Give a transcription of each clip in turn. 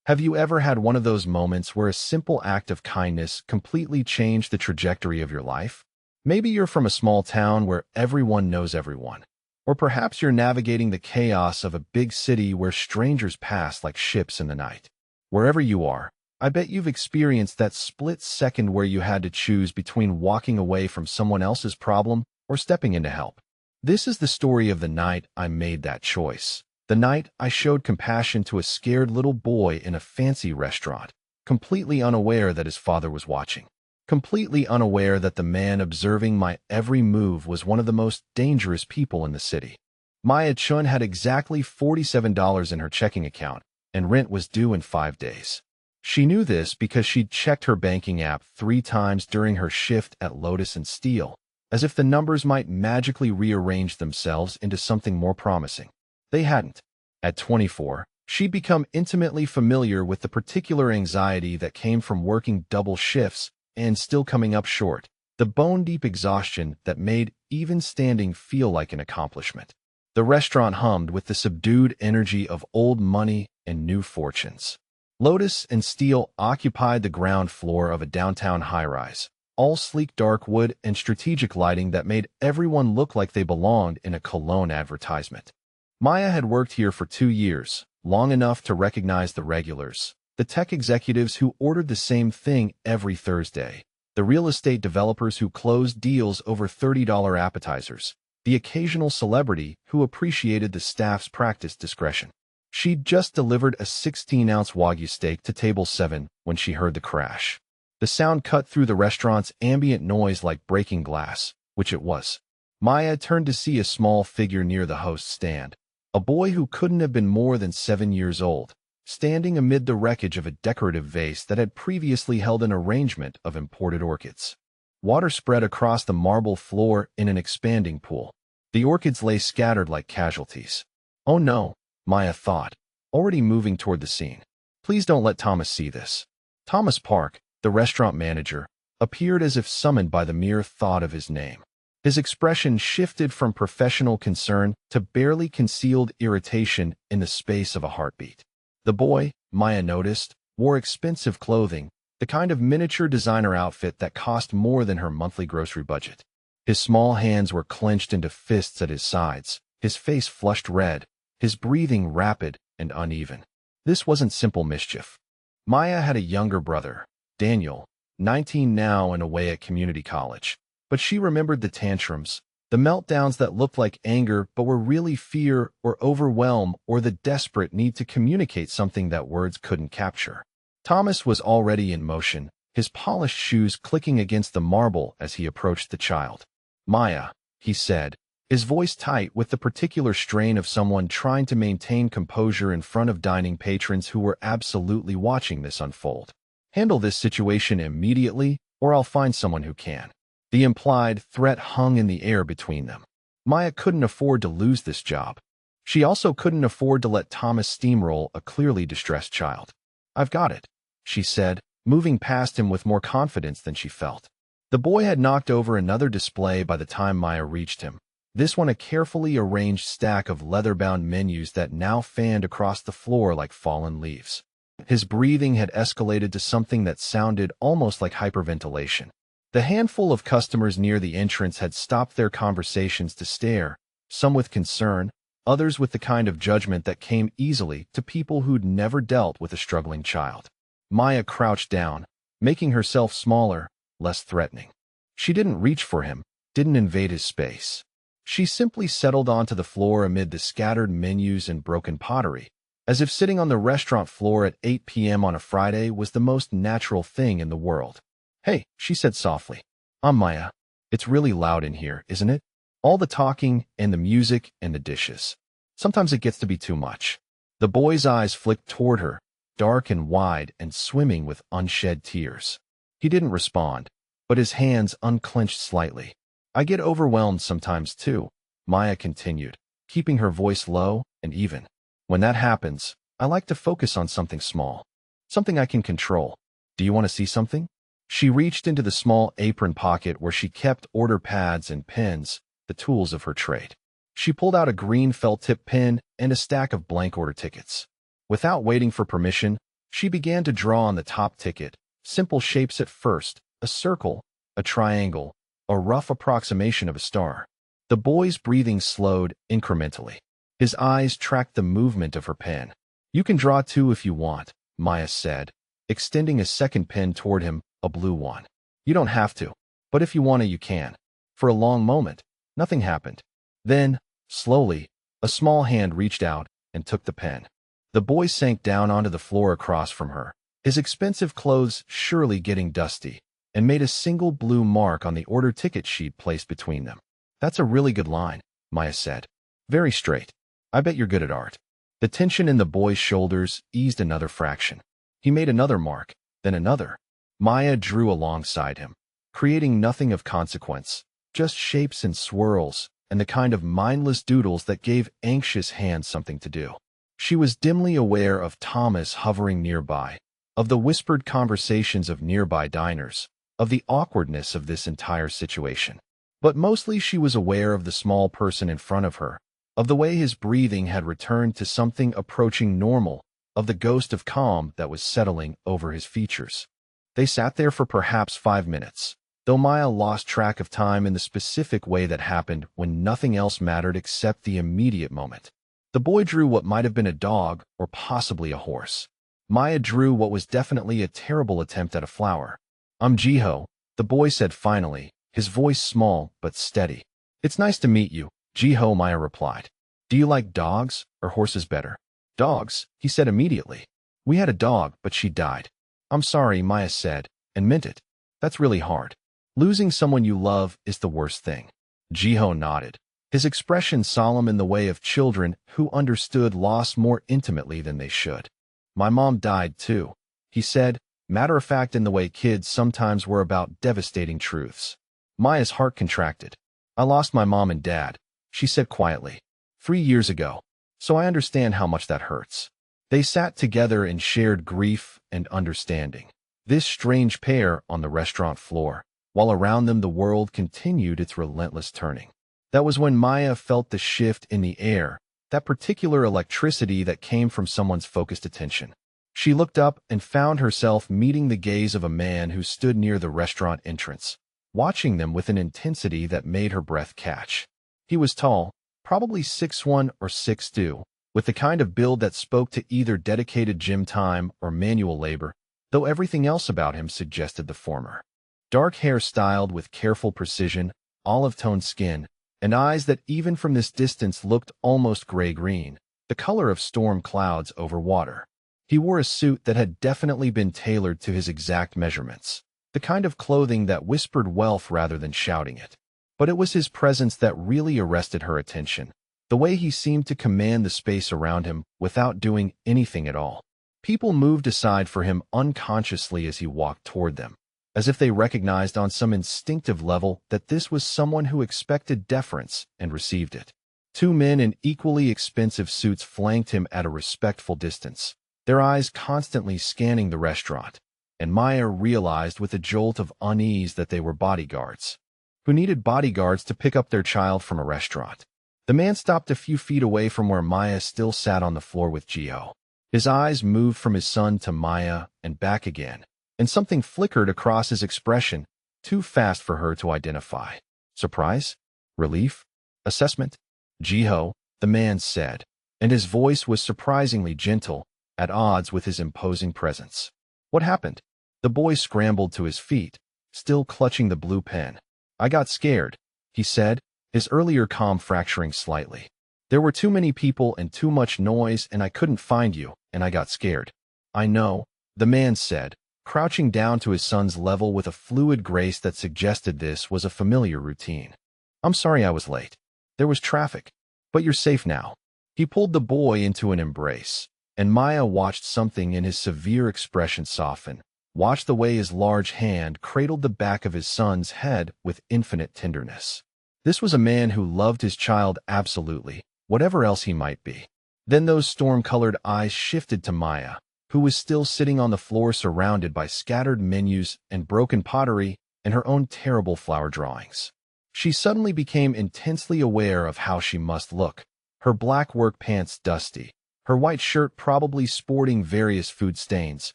Have you ever had one of those moments where a simple act of kindness completely changed the trajectory of your life? Maybe you're from a small town where everyone knows everyone. Or perhaps you're navigating the chaos of a big city where strangers pass like ships in the night. Wherever you are, I bet you've experienced that split second where you had to choose between walking away from someone else's problem or stepping in to help. This is the story of the night I made that choice. The night I showed compassion to a scared little boy in a fancy restaurant, completely unaware that his father was watching. Completely unaware that the man observing my every move was one of the most dangerous people in the city. Maya Chun had exactly $47 in her checking account, and rent was due in 5 days. She knew this because she'd checked her banking app 3 times during her shift at Lotus and Steel, as if the numbers might magically rearrange themselves into something more promising. They hadn't. At 24, she'd become intimately familiar with the particular anxiety that came from working double shifts and still coming up short, the bone-deep exhaustion that made even standing feel like an accomplishment. The restaurant hummed with the subdued energy of old money and new fortunes. Lotus and Steel occupied the ground floor of a downtown high-rise, all sleek dark wood and strategic lighting that made everyone look like they belonged in a cologne advertisement. Maya had worked here for 2 years, long enough to recognize the regulars, the tech executives who ordered the same thing every Thursday, the real estate developers who closed deals over $30 appetizers, the occasional celebrity who appreciated the staff's practiced discretion. She'd just delivered a 16-ounce Wagyu steak to table 7 when she heard the crash. The sound cut through the restaurant's ambient noise like breaking glass, which it was. Maya turned to see a small figure near the host's stand. A boy who couldn't have been more than 7 years old, standing amid the wreckage of a decorative vase that had previously held an arrangement of imported orchids. Water spread across the marble floor in an expanding pool. The orchids lay scattered like casualties. Oh no, Maya thought, already moving toward the scene. Please don't let Thomas see this. Thomas Park, the restaurant manager, appeared as if summoned by the mere thought of his name. His expression shifted from professional concern to barely concealed irritation in the space of a heartbeat. The boy, Maya noticed, wore expensive clothing, the kind of miniature designer outfit that cost more than her monthly grocery budget. His small hands were clenched into fists at his sides, his face flushed red, his breathing rapid and uneven. This wasn't simple mischief. Maya had a younger brother, Daniel, 19 now and away at community college. But she remembered the tantrums, the meltdowns that looked like anger but were really fear or overwhelm or the desperate need to communicate something that words couldn't capture. Thomas was already in motion, his polished shoes clicking against the marble as he approached the child. "Maya," he said, his voice tight with the particular strain of someone trying to maintain composure in front of dining patrons who were absolutely watching this unfold. "Handle this situation immediately, or I'll find someone who can." The implied threat hung in the air between them. Maya couldn't afford to lose this job. She also couldn't afford to let Thomas steamroll a clearly distressed child. "I've got it," she said, moving past him with more confidence than she felt. The boy had knocked over another display by the time Maya reached him, this one a carefully arranged stack of leather-bound menus that now fanned across the floor like fallen leaves. His breathing had escalated to something that sounded almost like hyperventilation. The handful of customers near the entrance had stopped their conversations to stare, some with concern, others with the kind of judgment that came easily to people who'd never dealt with a struggling child. Maya crouched down, making herself smaller, less threatening. She didn't reach for him, didn't invade his space. She simply settled onto the floor amid the scattered menus and broken pottery, as if sitting on the restaurant floor at 8 p.m. on a Friday was the most natural thing in the world. "Hey," she said softly. "I'm Maya. It's really loud in here, isn't it? All the talking and the music and the dishes. Sometimes it gets to be too much." The boy's eyes flicked toward her, dark and wide and swimming with unshed tears. He didn't respond, but his hands unclenched slightly. "I get overwhelmed sometimes too," Maya continued, keeping her voice low and even. "When that happens, I like to focus on something small, something I can control. Do you want to see something?" She reached into the small apron pocket where she kept order pads and pens, the tools of her trade. She pulled out a green felt-tip pen and a stack of blank order tickets. Without waiting for permission, She began to draw on the top ticket, simple shapes at first, a circle, a triangle, a rough approximation of a star. The boy's breathing slowed incrementally. His eyes tracked the movement of her pen. "You can draw too if you want," Maya said, extending a second pen toward him, a blue one. "You don't have to, but if you want to, you can." For a long moment, nothing happened. Then, slowly, a small hand reached out and took the pen. The boy sank down onto the floor across from her, his expensive clothes surely getting dusty, and made a single blue mark on the order ticket sheet placed between them. "That's a really good line," Maya said. "Very straight. I bet you're good at art." The tension in the boy's shoulders eased another fraction. He made another mark, then another. Maya drew alongside him, creating nothing of consequence, just shapes and swirls, and the kind of mindless doodles that gave anxious hands something to do. She was dimly aware of Thomas hovering nearby, of the whispered conversations of nearby diners, of the awkwardness of this entire situation. But mostly she was aware of the small person in front of her, of the way his breathing had returned to something approaching normal, of the ghost of calm that was settling over his features. They sat there for perhaps 5 minutes, though Maya lost track of time in the specific way that happened when nothing else mattered except the immediate moment. The boy drew what might have been a dog or possibly a horse. Maya drew what was definitely a terrible attempt at a flower. "I'm Jiho," the boy said finally, his voice small but steady. "It's nice to meet you, Jiho," Maya replied. "Do you like dogs or horses better?" "Dogs," he said immediately. "We had a dog, but she died." "I'm sorry," Maya said, and meant it. "That's really hard. Losing someone you love is the worst thing." Jiho nodded, his expression solemn in the way of children who understood loss more intimately than they should. "My mom died too," he said, matter-of-fact in the way kids sometimes were about devastating truths. Maya's heart contracted. "I lost my mom and dad," she said quietly, 3 years ago, so I understand how much that hurts." They sat together in shared grief and understanding, this strange pair on the restaurant floor, while around them the world continued its relentless turning. That was when Maya felt the shift in the air, that particular electricity that came from someone's focused attention. She looked up and found herself meeting the gaze of a man who stood near the restaurant entrance, watching them with an intensity that made her breath catch. He was tall, probably 6'1" or 6'2", with the kind of build that spoke to either dedicated gym time or manual labor, though everything else about him suggested the former. Dark hair styled with careful precision, olive-toned skin, and eyes that even from this distance looked almost gray-green, the color of storm clouds over water. He wore a suit that had definitely been tailored to his exact measurements, the kind of clothing that whispered wealth rather than shouting it. But it was his presence that really arrested her attention, the way he seemed to command the space around him without doing anything at all. People moved aside for him unconsciously as he walked toward them, as if they recognized on some instinctive level that this was someone who expected deference and received it. 2 men in equally expensive suits flanked him at a respectful distance, their eyes constantly scanning the restaurant, and Maya realized with a jolt of unease that they were bodyguards, who needed bodyguards to pick up their child from a restaurant. The man stopped a few feet away from where Maya still sat on the floor with Jiho. His eyes moved from his son to Maya and back again, and something flickered across his expression, too fast for her to identify. Surprise? Relief? Assessment? "Jiho," the man said, and his voice was surprisingly gentle, at odds with his imposing presence. "What happened?" The boy scrambled to his feet, still clutching the blue pen. "I got scared," he said, his earlier calm fracturing slightly. "There were too many people and too much noise, and I couldn't find you, and I got scared." "I know," the man said, crouching down to his son's level with a fluid grace that suggested this was a familiar routine. "I'm sorry I was late. There was traffic. But you're safe now." He pulled the boy into an embrace, and Maya watched something in his severe expression soften, watched the way his large hand cradled the back of his son's head with infinite tenderness. This was a man who loved his child absolutely, whatever else he might be. Then those storm-colored eyes shifted to Maya, who was still sitting on the floor surrounded by scattered menus and broken pottery and her own terrible flower drawings. She suddenly became intensely aware of how she must look, her black work pants dusty, her white shirt probably sporting various food stains,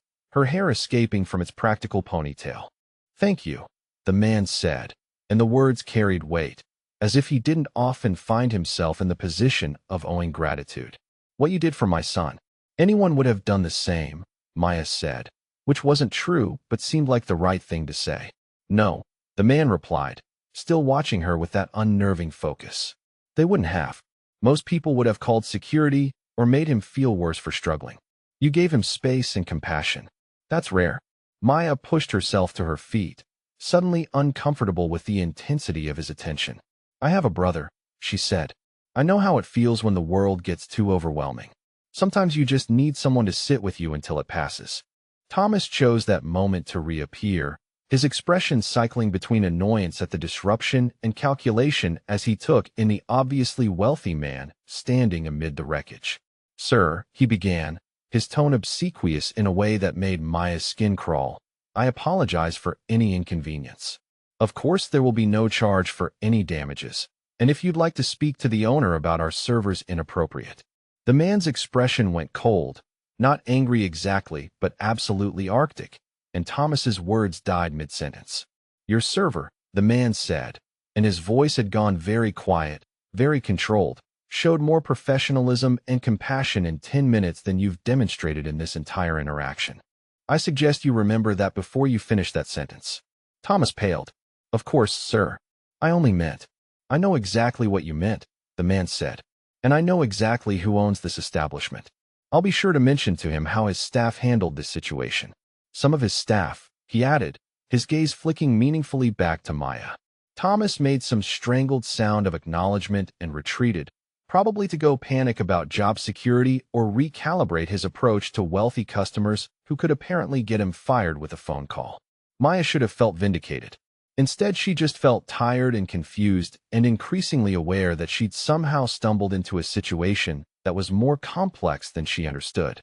her hair escaping from its practical ponytail. "Thank you," the man said, and the words carried weight, as if he didn't often find himself in the position of owing gratitude. "What you did for my son. Anyone would have done the same," Maya said, which wasn't true but seemed like the right thing to say. "No," the man replied, still watching her with that unnerving focus. "They wouldn't have. Most people would have called security or made him feel worse for struggling. You gave him space and compassion. That's rare." Maya pushed herself to her feet, suddenly uncomfortable with the intensity of his attention. "I have a brother," she said. "I know how it feels when the world gets too overwhelming. Sometimes you just need someone to sit with you until it passes." Thomas chose that moment to reappear, his expression cycling between annoyance at the disruption and calculation as he took in the obviously wealthy man standing amid the wreckage. "Sir," he began, his tone obsequious in a way that made Maya's skin crawl, "I apologize for any inconvenience. Of course there will be no charge for any damages, and if you'd like to speak to the owner about our servers inappropriate." The man's expression went cold, not angry exactly, but absolutely arctic, and Thomas's words died mid-sentence. "Your server," the man said, and his voice had gone very quiet, very controlled, "showed more professionalism and compassion in 10 minutes than you've demonstrated in this entire interaction. I suggest you remember that before you finish that sentence." Thomas paled. "Of course, sir. I only meant—" "I know exactly what you meant," the man said, "and I know exactly who owns this establishment. I'll be sure to mention to him how his staff handled this situation." "Some of his staff," he added, his gaze flicking meaningfully back to Maya. Thomas made some strangled sound of acknowledgement and retreated, probably to go panic about job security or recalibrate his approach to wealthy customers who could apparently get him fired with a phone call. Maya should have felt vindicated. Instead, she just felt tired and confused and increasingly aware that she'd somehow stumbled into a situation that was more complex than she understood.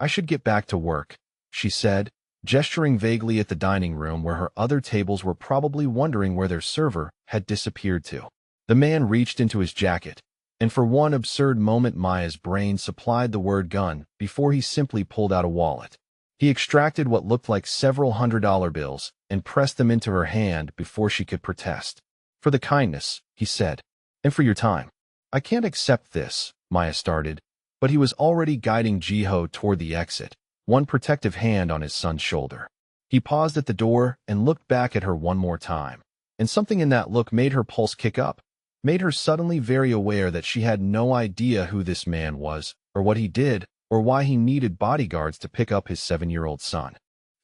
"I should get back to work," she said, gesturing vaguely at the dining room where her other tables were probably wondering where their server had disappeared to. The man reached into his jacket, and for one absurd moment Maya's brain supplied the word gun before he simply pulled out a wallet. He extracted what looked like several $100 bills and pressed them into her hand before she could protest. "For the kindness," he said, "and for your time." "I can't accept this," Maya started, but he was already guiding Jiho toward the exit, one protective hand on his son's shoulder. He paused at the door and looked back at her one more time, and something in that look made her pulse kick up, made her suddenly very aware that she had no idea who this man was, or what he did, or why he needed bodyguards to pick up his 7-year-old son.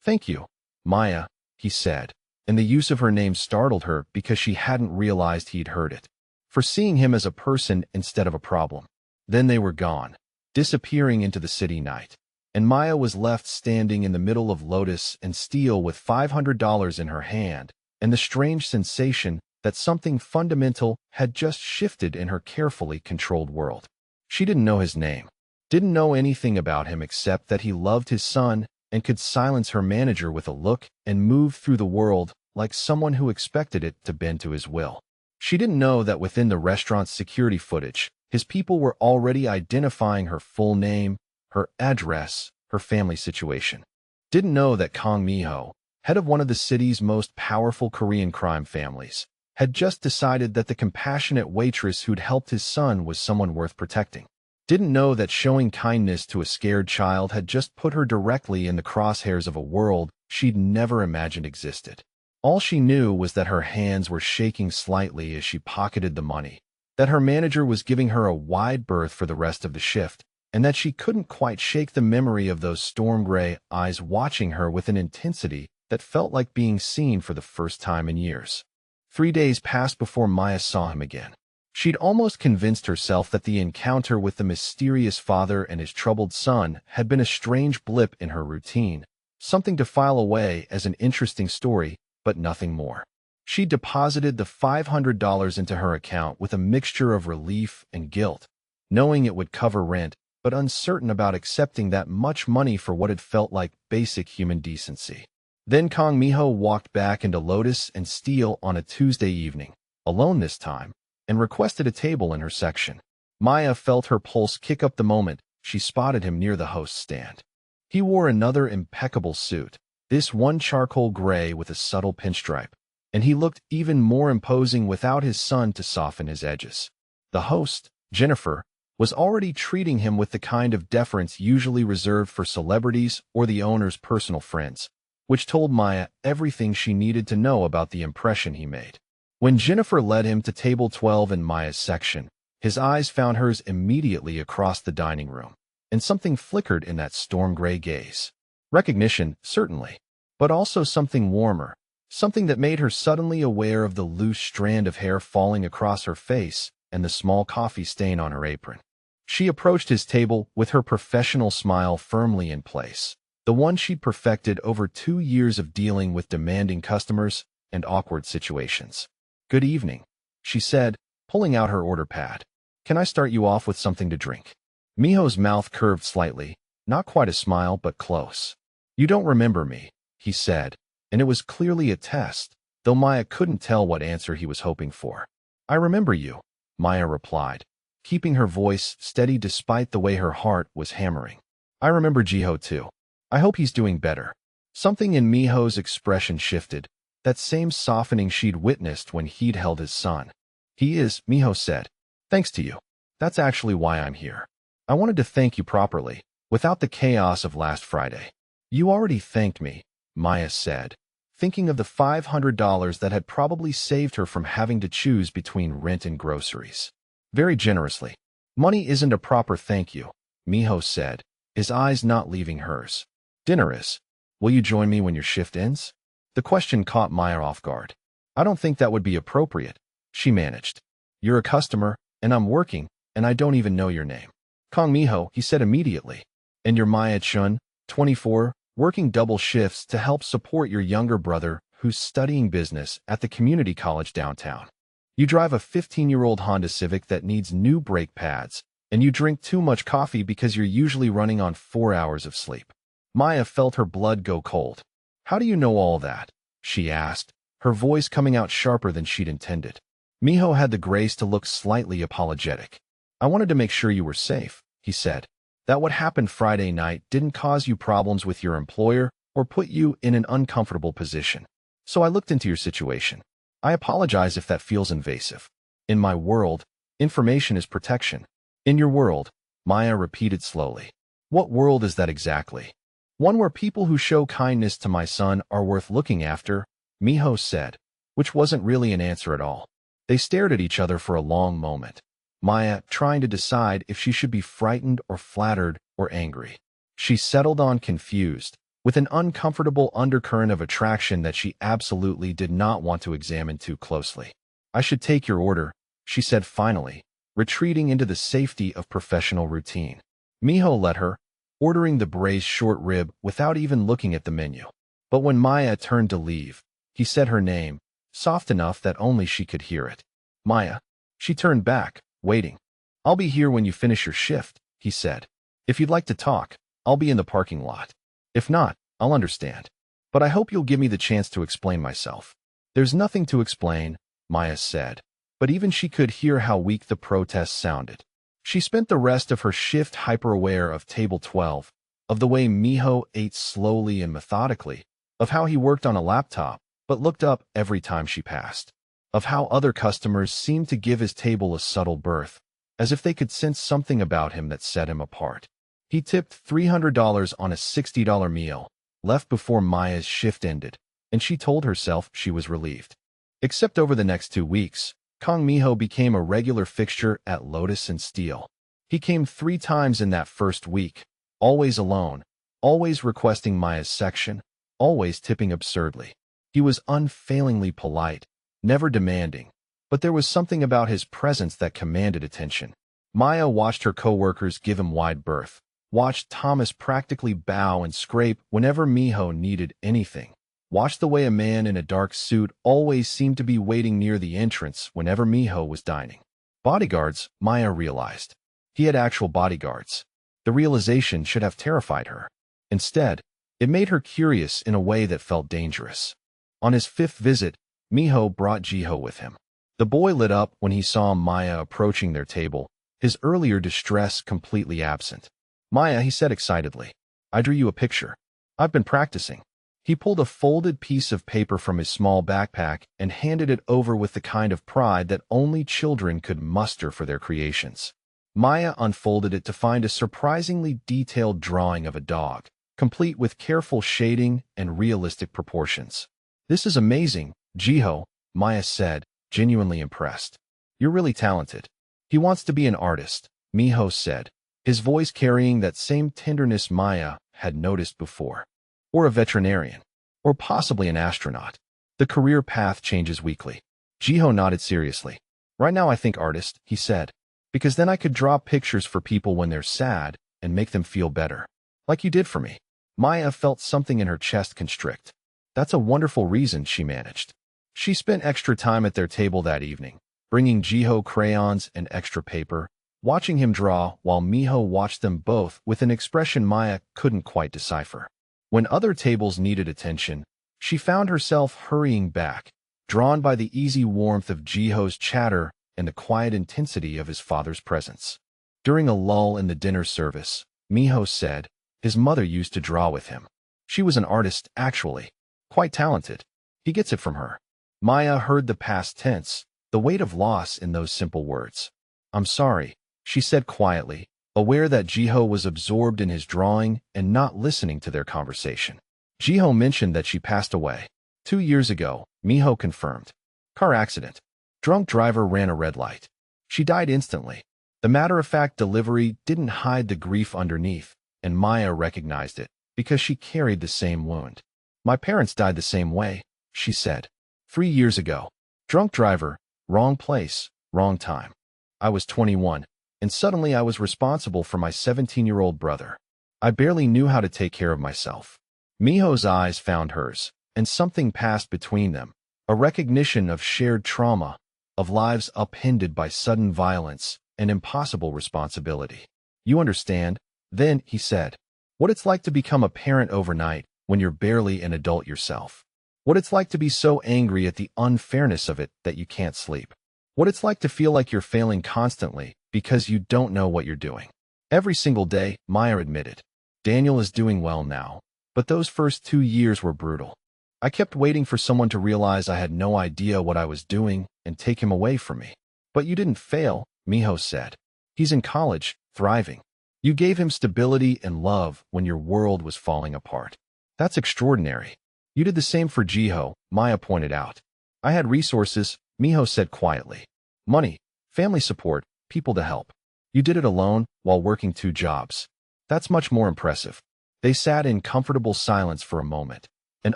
"Thank you, Maya," he said, and the use of her name startled her because she hadn't realized he'd heard it. "For seeing him as a person instead of a problem." Then they were gone, disappearing into the city night, and Maya was left standing in the middle of Lotus and Steel with $500 in her hand, and the strange sensation that something fundamental had just shifted in her carefully controlled world. She didn't know his name, didn't know anything about him except that he loved his son and could silence her manager with a look and move through the world like someone who expected it to bend to his will. She didn't know that within the restaurant's security footage, his people were already identifying her full name, her address, her family situation. Didn't know that Kang Miho, head of one of the city's most powerful Korean crime families, had just decided that the compassionate waitress who'd helped his son was someone worth protecting. Didn't know that showing kindness to a scared child had just put her directly in the crosshairs of a world she'd never imagined existed. All she knew was that her hands were shaking slightly as she pocketed the money, that her manager was giving her a wide berth for the rest of the shift, and that she couldn't quite shake the memory of those storm-gray eyes watching her with an intensity that felt like being seen for the first time in years. 3 days passed before Maya saw him again. She'd almost convinced herself that the encounter with the mysterious father and his troubled son had been a strange blip in her routine, something to file away as an interesting story, but nothing more. She deposited the $500 into her account with a mixture of relief and guilt, knowing it would cover rent, but uncertain about accepting that much money for what had felt like basic human decency. Then Kang Miho walked back into Lotus and Steel on a Tuesday evening, alone this time, and requested a table in her section. Maya felt her pulse kick up the moment she spotted him near the host's stand. He wore another impeccable suit, this one charcoal gray with a subtle pinstripe, and he looked even more imposing without his sun to soften his edges. The host, Jennifer, was already treating him with the kind of deference usually reserved for celebrities or the owner's personal friends, which told Maya everything she needed to know about the impression he made. When Jennifer led him to table 12 in Maya's section, his eyes found hers immediately across the dining room, and something flickered in that storm-gray gaze. Recognition, certainly, but also something warmer, something that made her suddenly aware of the loose strand of hair falling across her face and the small coffee stain on her apron. She approached his table with her professional smile firmly in place, the one she'd perfected over 2 years of dealing with demanding customers and awkward situations. "Good evening," she said, pulling out her order pad. "Can I start you off with something to drink?" Miho's mouth curved slightly, not quite a smile but close. "You don't remember me," he said, and it was clearly a test, though Maya couldn't tell what answer he was hoping for. "I remember you," Maya replied, keeping her voice steady despite the way her heart was hammering. "I remember Jiho too. I hope he's doing better." Something in Miho's expression shifted, that same softening she'd witnessed when he'd held his son. "He is," Miho said. "Thanks to you. That's actually why I'm here. I wanted to thank you properly, without the chaos of last Friday." "You already thanked me," Maya said, thinking of the $500 that had probably saved her from having to choose between rent and groceries. "Very generously." "Money isn't a proper thank you," Miho said, his eyes not leaving hers. "Dinner is. Will you join me when your shift ends?" The question caught Maya off guard. "I don't think that would be appropriate," she managed. "You're a customer, and I'm working, and I don't even know your name." "Kong Miho," he said immediately. "And you're Maya Chun, 24, working double shifts to help support your younger brother who's studying business at the community college downtown. You drive a 15-year-old Honda Civic that needs new brake pads, and you drink too much coffee because you're usually running on 4 hours of sleep." Maya felt her blood go cold. "How do you know all that?" she asked, her voice coming out sharper than she'd intended. Miho had the grace to look slightly apologetic. "I wanted to make sure you were safe," he said. "That what happened Friday night didn't cause you problems with your employer or put you in an uncomfortable position. So I looked into your situation. I apologize if that feels invasive. In my world, information is protection." "In your world," Maya repeated slowly. "What world is that exactly?" "One where people who show kindness to my son are worth looking after," Miho said, which wasn't really an answer at all. They stared at each other for a long moment, Maya trying to decide if she should be frightened or flattered or angry. She settled on confused, with an uncomfortable undercurrent of attraction that she absolutely did not want to examine too closely. "I should take your order," she said finally, retreating into the safety of professional routine. Miho let her, ordering the braised short rib without even looking at the menu. But when Maya turned to leave, he said her name, soft enough that only she could hear it. "Maya." She turned back, waiting. "I'll be here when you finish your shift," he said. "If you'd like to talk, I'll be in the parking lot. If not, I'll understand. But I hope you'll give me the chance to explain myself." "There's nothing to explain," Maya said, but even she could hear how weak the protest sounded. She spent the rest of her shift hyper-aware of table 12, of the way Miho ate slowly and methodically, of how he worked on a laptop, but looked up every time she passed, of how other customers seemed to give his table a subtle berth, as if they could sense something about him that set him apart. He tipped $300 on a $60 meal, left before Maya's shift ended, and she told herself she was relieved. Except over the next 2 weeks, Kong Miho became a regular fixture at Lotus and Steel. He came 3 times in that first week, always alone, always requesting Maya's section, always tipping absurdly. He was unfailingly polite, never demanding, but there was something about his presence that commanded attention. Maya watched her coworkers give him wide berth, watched Thomas practically bow and scrape whenever Miho needed anything, watched the way a man in a dark suit always seemed to be waiting near the entrance whenever Miho was dining. Bodyguards, Maya realized. He had actual bodyguards. The realization should have terrified her. Instead, it made her curious in a way that felt dangerous. On his 5th visit, Miho brought Jiho with him. The boy lit up when he saw Maya approaching their table, his earlier distress completely absent. Maya, he said excitedly. I drew you a picture. I've been practicing. He pulled a folded piece of paper from his small backpack and handed it over with the kind of pride that only children could muster for their creations. Maya unfolded it to find a surprisingly detailed drawing of a dog, complete with careful shading and realistic proportions. This is amazing, Jiho, Maya said, genuinely impressed. You're really talented. He wants to be an artist, Miho said, his voice carrying that same tenderness Maya had noticed before. Or a veterinarian. Or possibly an astronaut. The career path changes weekly. Jiho nodded seriously. Right now I think artist, he said, because then I could draw pictures for people when they're sad and make them feel better. Like you did for me. Maya felt something in her chest constrict. That's a wonderful reason, she managed. She spent extra time at their table that evening, bringing Jiho crayons and extra paper, watching him draw while Miho watched them both with an expression Maya couldn't quite decipher. When other tables needed attention, she found herself hurrying back, drawn by the easy warmth of Jiho's chatter and the quiet intensity of his father's presence. During a lull in the dinner service, Miho said his mother used to draw with him. She was an artist, actually. Quite talented. He gets it from her. Maya heard the past tense, the weight of loss in those simple words. I'm sorry, she said quietly, aware that Jiho was absorbed in his drawing and not listening to their conversation. Jiho mentioned that she passed away. 2 years ago, Miho confirmed. Car accident. Drunk driver ran a red light. She died instantly. The matter-of-fact delivery didn't hide the grief underneath, and Maya recognized it, because she carried the same wound. My parents died the same way, she said. 3 years ago. Drunk driver, wrong place, wrong time. I was 21. And suddenly I was responsible for my 17-year-old brother. I barely knew how to take care of myself. Miho's eyes found hers, and something passed between them, a recognition of shared trauma, of lives upended by sudden violence and impossible responsibility. You understand, then, he said, what it's like to become a parent overnight when you're barely an adult yourself. What it's like to be so angry at the unfairness of it that you can't sleep. What it's like to feel like you're failing constantly because you don't know what you're doing. Every single day, Maya admitted. Daniel is doing well now, but those first 2 years were brutal. I kept waiting for someone to realize I had no idea what I was doing and take him away from me. But you didn't fail, Miho said. He's in college, thriving. You gave him stability and love when your world was falling apart. That's extraordinary. You did the same for Jiho, Maya pointed out. I had resources, Miho said quietly. Money, family support, people to help. You did it alone while working 2 jobs. That's much more impressive. They sat in comfortable silence for a moment, an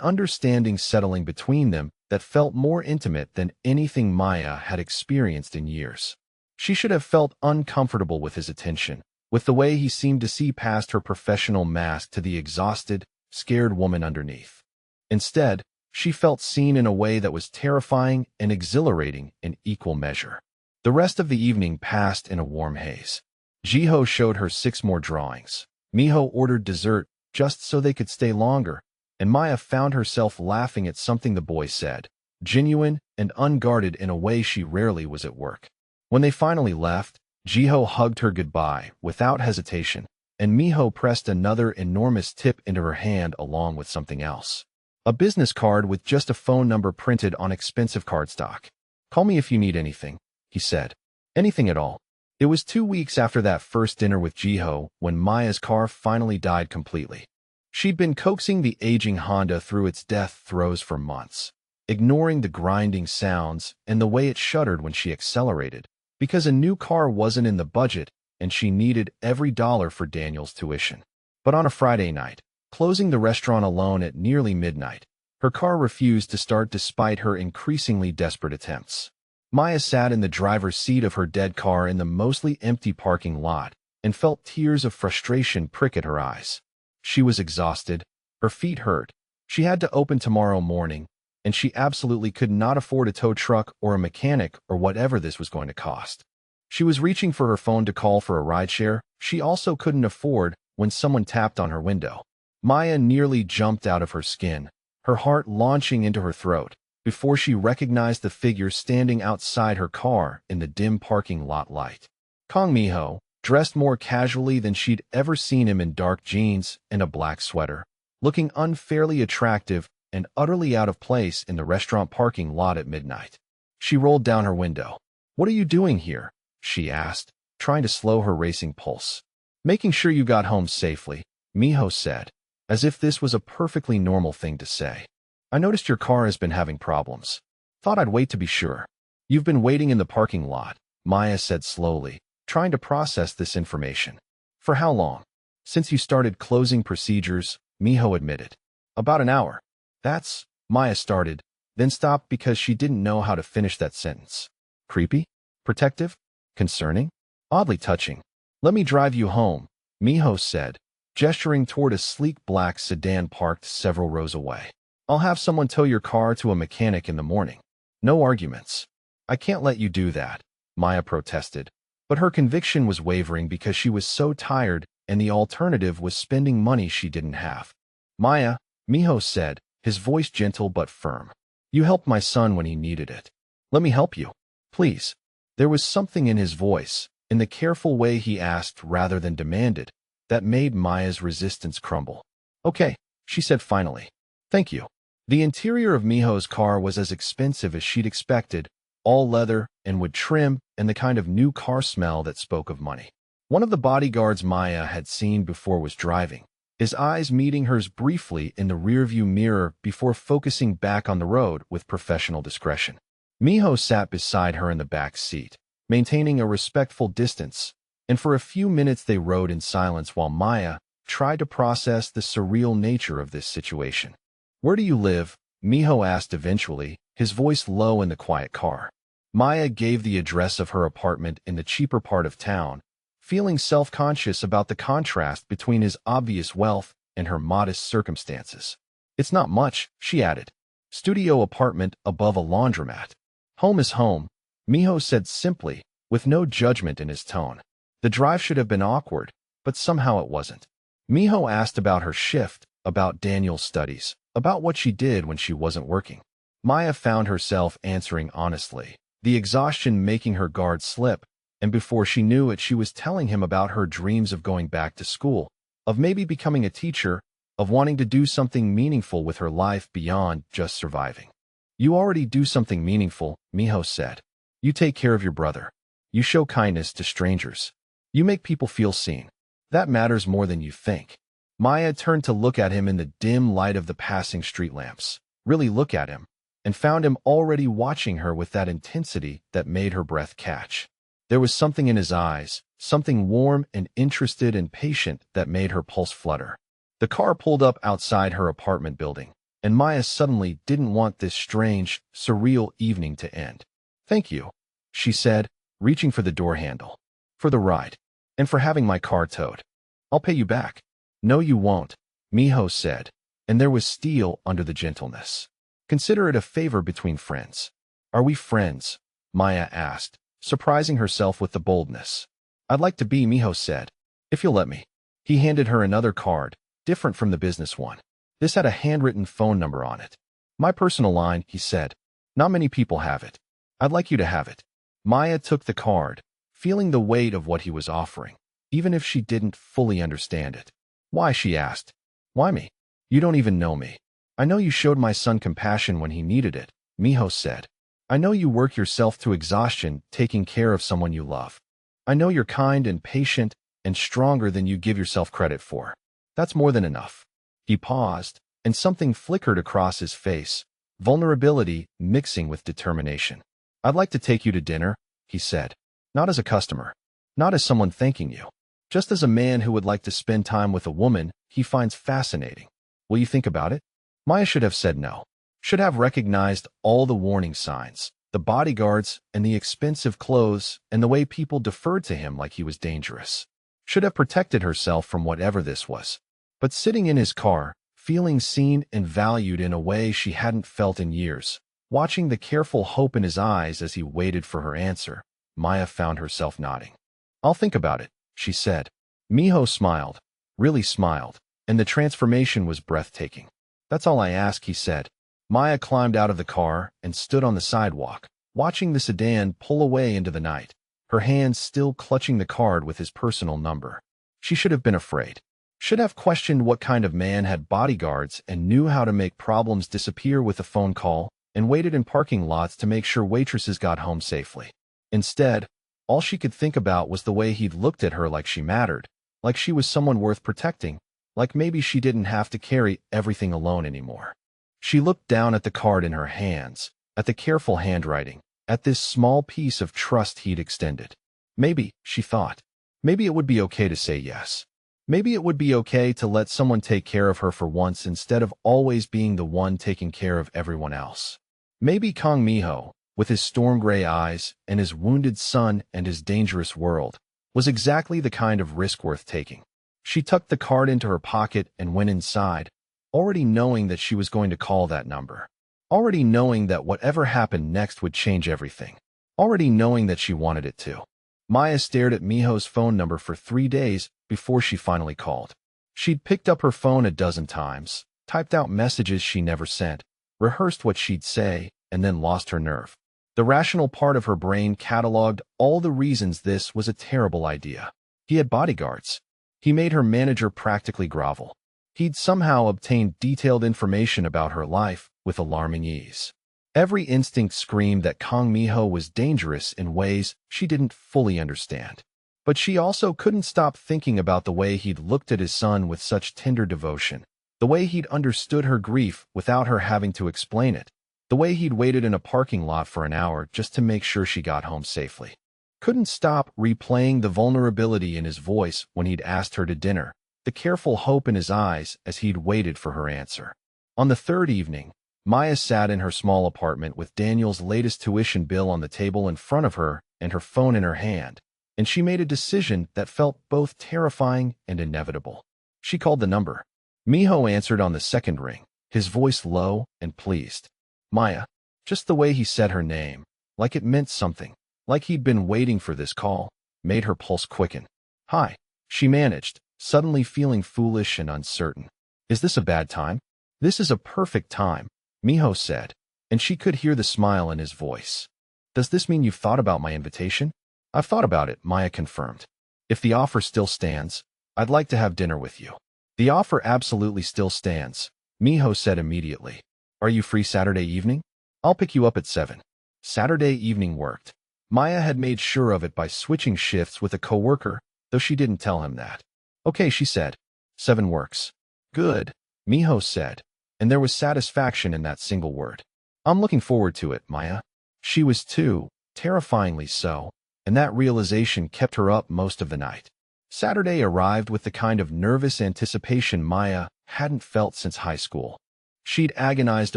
understanding settling between them that felt more intimate than anything Maya had experienced in years. She should have felt uncomfortable with his attention, with the way he seemed to see past her professional mask to the exhausted, scared woman underneath. Instead, she felt seen in a way that was terrifying and exhilarating in equal measure. The rest of the evening passed in a warm haze. Jiho showed her 6 more drawings. Miho ordered dessert just so they could stay longer, and Maya found herself laughing at something the boy said, genuine and unguarded in a way she rarely was at work. When they finally left, Jiho hugged her goodbye without hesitation, and Miho pressed another enormous tip into her hand along with something else. A business card with just a phone number printed on expensive cardstock. Call me if you need anything, he said. Anything at all. It was 2 weeks after that first dinner with Jiho when Maya's car finally died completely. She'd been coaxing the aging Honda through its death throes for months, ignoring the grinding sounds and the way it shuddered when she accelerated, because a new car wasn't in the budget and she needed every dollar for Daniel's tuition. But on a Friday night, closing the restaurant alone at nearly midnight, her car refused to start despite her increasingly desperate attempts. Maya sat in the driver's seat of her dead car in the mostly empty parking lot and felt tears of frustration prick at her eyes. She was exhausted, her feet hurt, she had to open tomorrow morning, and she absolutely could not afford a tow truck or a mechanic or whatever this was going to cost. She was reaching for her phone to call for a rideshare she also couldn't afford when someone tapped on her window. Maya nearly jumped out of her skin, her heart launching into her throat, before she recognized the figure standing outside her car in the dim parking lot light. Kong Miho, dressed more casually than she'd ever seen him, in dark jeans and a black sweater, looking unfairly attractive and utterly out of place in the restaurant parking lot at midnight. She rolled down her window. "What are you doing here?" she asked, trying to slow her racing pulse. "Making sure you got home safely," Miho said, as if this was a perfectly normal thing to say. "I noticed your car has been having problems. Thought I'd wait to be sure." "You've been waiting in the parking lot," Maya said slowly, trying to process this information. "For how long?" "Since you started closing procedures," Miho admitted. "About an hour." "That's," Maya started, then stopped because she didn't know how to finish that sentence. "Creepy? Protective? Concerning? Oddly touching." "Let me drive you home," Miho said, gesturing toward a sleek black sedan parked several rows away. "I'll have someone tow your car to a mechanic in the morning." "No arguments." "I can't let you do that," Maya protested, but her conviction was wavering because she was so tired and the alternative was spending money she didn't have. "Maya," Miho said, his voice gentle but firm. "You helped my son when he needed it. Let me help you. Please." There was something in his voice, in the careful way he asked rather than demanded, that made Maya's resistance crumble. "Okay," she said finally. "Thank you." The interior of Miho's car was as expensive as she'd expected, all leather and wood trim and the kind of new car smell that spoke of money. One of the bodyguards Maya had seen before was driving, his eyes meeting hers briefly in the rearview mirror before focusing back on the road with professional discretion. Miho sat beside her in the back seat, maintaining a respectful distance, and for a few minutes they rode in silence while Maya tried to process the surreal nature of this situation. "Where do you live?" Miho asked eventually, his voice low in the quiet car. Maya gave the address of her apartment in the cheaper part of town, feeling self-conscious about the contrast between his obvious wealth and her modest circumstances. "It's not much," she added. "Studio apartment above a laundromat." "Home is home," Miho said simply, with no judgment in his tone. The drive should have been awkward, but somehow it wasn't. Miho asked about her shift, about Daniel's studies, about what she did when she wasn't working. Maya found herself answering honestly, the exhaustion making her guard slip, and before she knew it she was telling him about her dreams of going back to school, of maybe becoming a teacher, of wanting to do something meaningful with her life beyond just surviving. "You already do something meaningful," Miho said. "You take care of your brother. You show kindness to strangers. You make people feel seen. That matters more than you think." Maya turned to look at him in the dim light of the passing street lamps, really look at him, and found him already watching her with that intensity that made her breath catch. There was something in his eyes, something warm and interested and patient that made her pulse flutter. The car pulled up outside her apartment building, and Maya suddenly didn't want this strange, surreal evening to end. "Thank you," she said, reaching for the door handle. "For the ride. And for having my car towed. I'll pay you back." "No, you won't," Miho said, and there was steel under the gentleness. "Consider it a favor between friends." "Are we friends?" Maya asked, surprising herself with the boldness. "I'd like to be," Miho said, "if you'll let me." He handed her another card, different from the business one. This had a handwritten phone number on it. "My personal line," he said. "Not many people have it. I'd like you to have it." Maya took the card, feeling the weight of what he was offering, even if she didn't fully understand it. "Why?" she asked. "Why me?" "You don't even know me." "I know you showed my son compassion when he needed it," Miho said. "I know you work yourself to exhaustion taking care of someone you love. I know you're kind and patient and stronger than you give yourself credit for. That's more than enough." He paused, and something flickered across his face, vulnerability mixing with determination. "I'd like to take you to dinner," he said. "Not as a customer. Not as someone thanking you. Just as a man who would like to spend time with a woman he finds fascinating. Will you think about it?" Maya should have said no. Should have recognized all the warning signs, the bodyguards and the expensive clothes and the way people deferred to him like he was dangerous. Should have protected herself from whatever this was. But sitting in his car, feeling seen and valued in a way she hadn't felt in years, watching the careful hope in his eyes as he waited for her answer, Maya found herself nodding. "I'll think about it," she said. Miho smiled, really smiled, and the transformation was breathtaking. "That's all I ask," he said. Maya climbed out of the car and stood on the sidewalk, watching the sedan pull away into the night, her hands still clutching the card with his personal number. She should have been afraid. Should have questioned what kind of man had bodyguards and knew how to make problems disappear with a phone call, and waited in parking lots to make sure waitresses got home safely. Instead, all she could think about was the way he'd looked at her like she mattered, like she was someone worth protecting, like maybe she didn't have to carry everything alone anymore. She looked down at the card in her hands, at the careful handwriting, at this small piece of trust he'd extended. Maybe, she thought, maybe it would be okay to say yes. Maybe it would be okay to let someone take care of her for once instead of always being the one taking care of everyone else. Maybe Kang Miho, with his storm gray eyes and his wounded son and his dangerous world, was exactly the kind of risk worth taking. She tucked the card into her pocket and went inside, already knowing that she was going to call that number. Already knowing that whatever happened next would change everything. Already knowing that she wanted it to. Maya stared at Miho's phone number for 3 days before she finally called. She'd picked up her phone a dozen times, typed out messages she never sent, rehearsed what she'd say, and then lost her nerve. The rational part of her brain cataloged all the reasons this was a terrible idea. He had bodyguards. He made her manager practically grovel. He'd somehow obtained detailed information about her life with alarming ease. Every instinct screamed that Kang Miho was dangerous in ways she didn't fully understand. But she also couldn't stop thinking about the way he'd looked at his son with such tender devotion, the way he'd understood her grief without her having to explain it, the way he'd waited in a parking lot for an hour just to make sure she got home safely. Couldn't stop replaying the vulnerability in his voice when he'd asked her to dinner, the careful hope in his eyes as he'd waited for her answer. On the third evening, Maya sat in her small apartment with Daniel's latest tuition bill on the table in front of her and her phone in her hand, and she made a decision that felt both terrifying and inevitable. She called the number. Miho answered on the second ring, his voice low and pleased. Maya, just the way he said her name, like it meant something, like he'd been waiting for this call, made her pulse quicken. Hi, she managed, suddenly feeling foolish and uncertain. Is this a bad time? This is a perfect time, Miho said, and she could hear the smile in his voice. Does this mean you've thought about my invitation? I've thought about it, Maya confirmed. If the offer still stands, I'd like to have dinner with you. The offer absolutely still stands, Miho said immediately. Are you free Saturday evening? I'll pick you up at 7. Saturday evening worked. Maya had made sure of it by switching shifts with a coworker, though she didn't tell him that. Okay, she said. 7 works. Good, Miho said, and there was satisfaction in that single word. I'm looking forward to it, Maya. She was too, terrifyingly so, and that realization kept her up most of the night. Saturday arrived with the kind of nervous anticipation Maya hadn't felt since high school. She'd agonized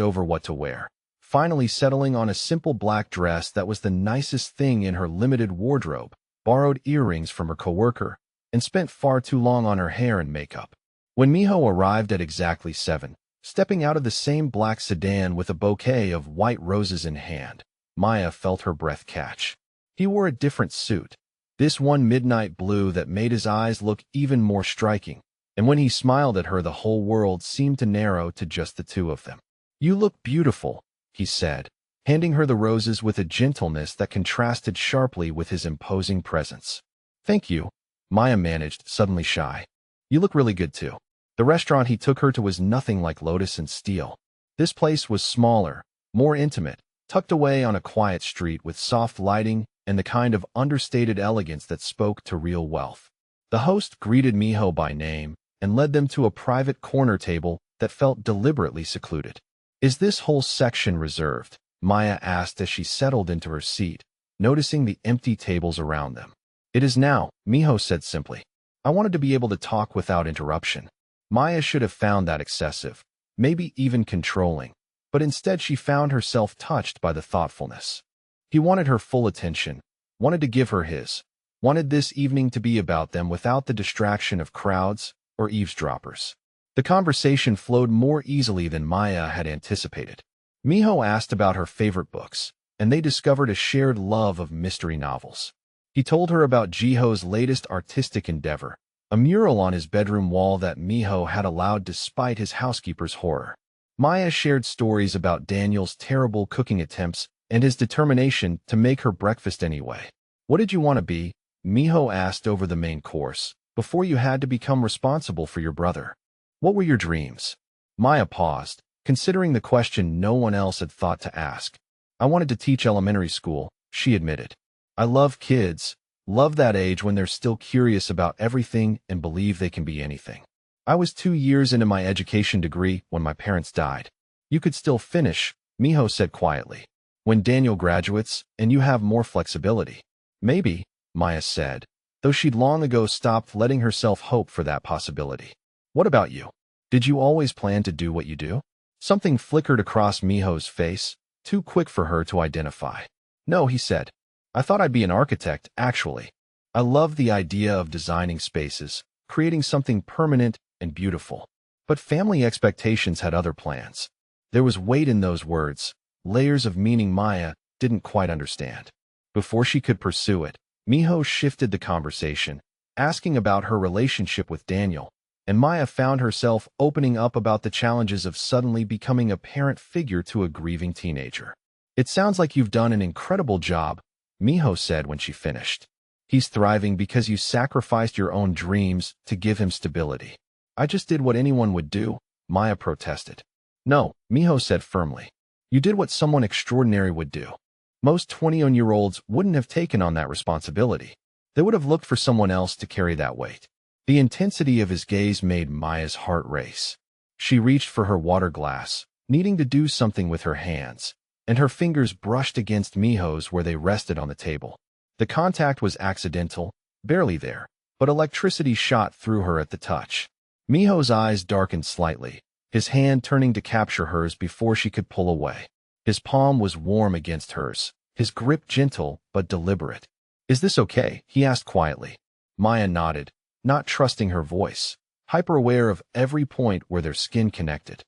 over what to wear, finally settling on a simple black dress that was the nicest thing in her limited wardrobe, borrowed earrings from her coworker, and spent far too long on her hair and makeup. When Miho arrived at exactly 7, stepping out of the same black sedan with a bouquet of white roses in hand, Maya felt her breath catch. He wore a different suit, this one midnight blue that made his eyes look even more striking, and when he smiled at her the whole world seemed to narrow to just the two of them. You look beautiful, he said, handing her the roses with a gentleness that contrasted sharply with his imposing presence. Thank you, Maya managed, suddenly shy. You look really good too. The restaurant he took her to was nothing like Lotus and Steel. This place was smaller, more intimate, tucked away on a quiet street with soft lighting and the kind of understated elegance that spoke to real wealth. The host greeted Miho by name and led them to a private corner table that felt deliberately secluded. Is this whole section reserved? Maya asked as she settled into her seat, noticing the empty tables around them. It is now, Miho said simply. I wanted to be able to talk without interruption. Maya should have found that excessive, maybe even controlling, but instead she found herself touched by the thoughtfulness. He wanted her full attention, wanted to give her his, wanted this evening to be about them without the distraction of crowds or eavesdroppers. The conversation flowed more easily than Maya had anticipated. Miho asked about her favorite books, and they discovered a shared love of mystery novels. He told her about Jiho's latest artistic endeavor, a mural on his bedroom wall that Miho had allowed despite his housekeeper's horror. Maya shared stories about Daniel's terrible cooking attempts and his determination to make her breakfast anyway. What did you want to be? Miho asked over the main course, before you had to become responsible for your brother. What were your dreams? Maya paused, considering the question no one else had thought to ask. I wanted to teach elementary school, she admitted. I love kids, love that age when they're still curious about everything and believe they can be anything. I was 2 years into my education degree when my parents died. You could still finish, Miho said quietly. When Daniel graduates, and you have more flexibility. Maybe, Maya said, though she'd long ago stopped letting herself hope for that possibility. What about you? Did you always plan to do what you do? Something flickered across Miho's face, too quick for her to identify. No, he said. I thought I'd be an architect, actually. I love the idea of designing spaces, creating something permanent and beautiful. But family expectations had other plans. There was weight in those words, layers of meaning Maya didn't quite understand. Before she could pursue it, Miho shifted the conversation, asking about her relationship with Daniel, and Maya found herself opening up about the challenges of suddenly becoming a parent figure to a grieving teenager. It sounds like you've done an incredible job, Miho said when she finished. He's thriving because you sacrificed your own dreams to give him stability. I just did what anyone would do, Maya protested. No, Miho said firmly. You did what someone extraordinary would do. Most 21-year-olds wouldn't have taken on that responsibility. They would have looked for someone else to carry that weight. The intensity of his gaze made Maya's heart race. She reached for her water glass, needing to do something with her hands, and her fingers brushed against Miho's where they rested on the table. The contact was accidental, barely there, but electricity shot through her at the touch. Miho's eyes darkened slightly, his hand turning to capture hers before she could pull away. His palm was warm against hers, his grip gentle but deliberate. Is this okay? He asked quietly. Maya nodded, not trusting her voice, hyper-aware of every point where their skin connected.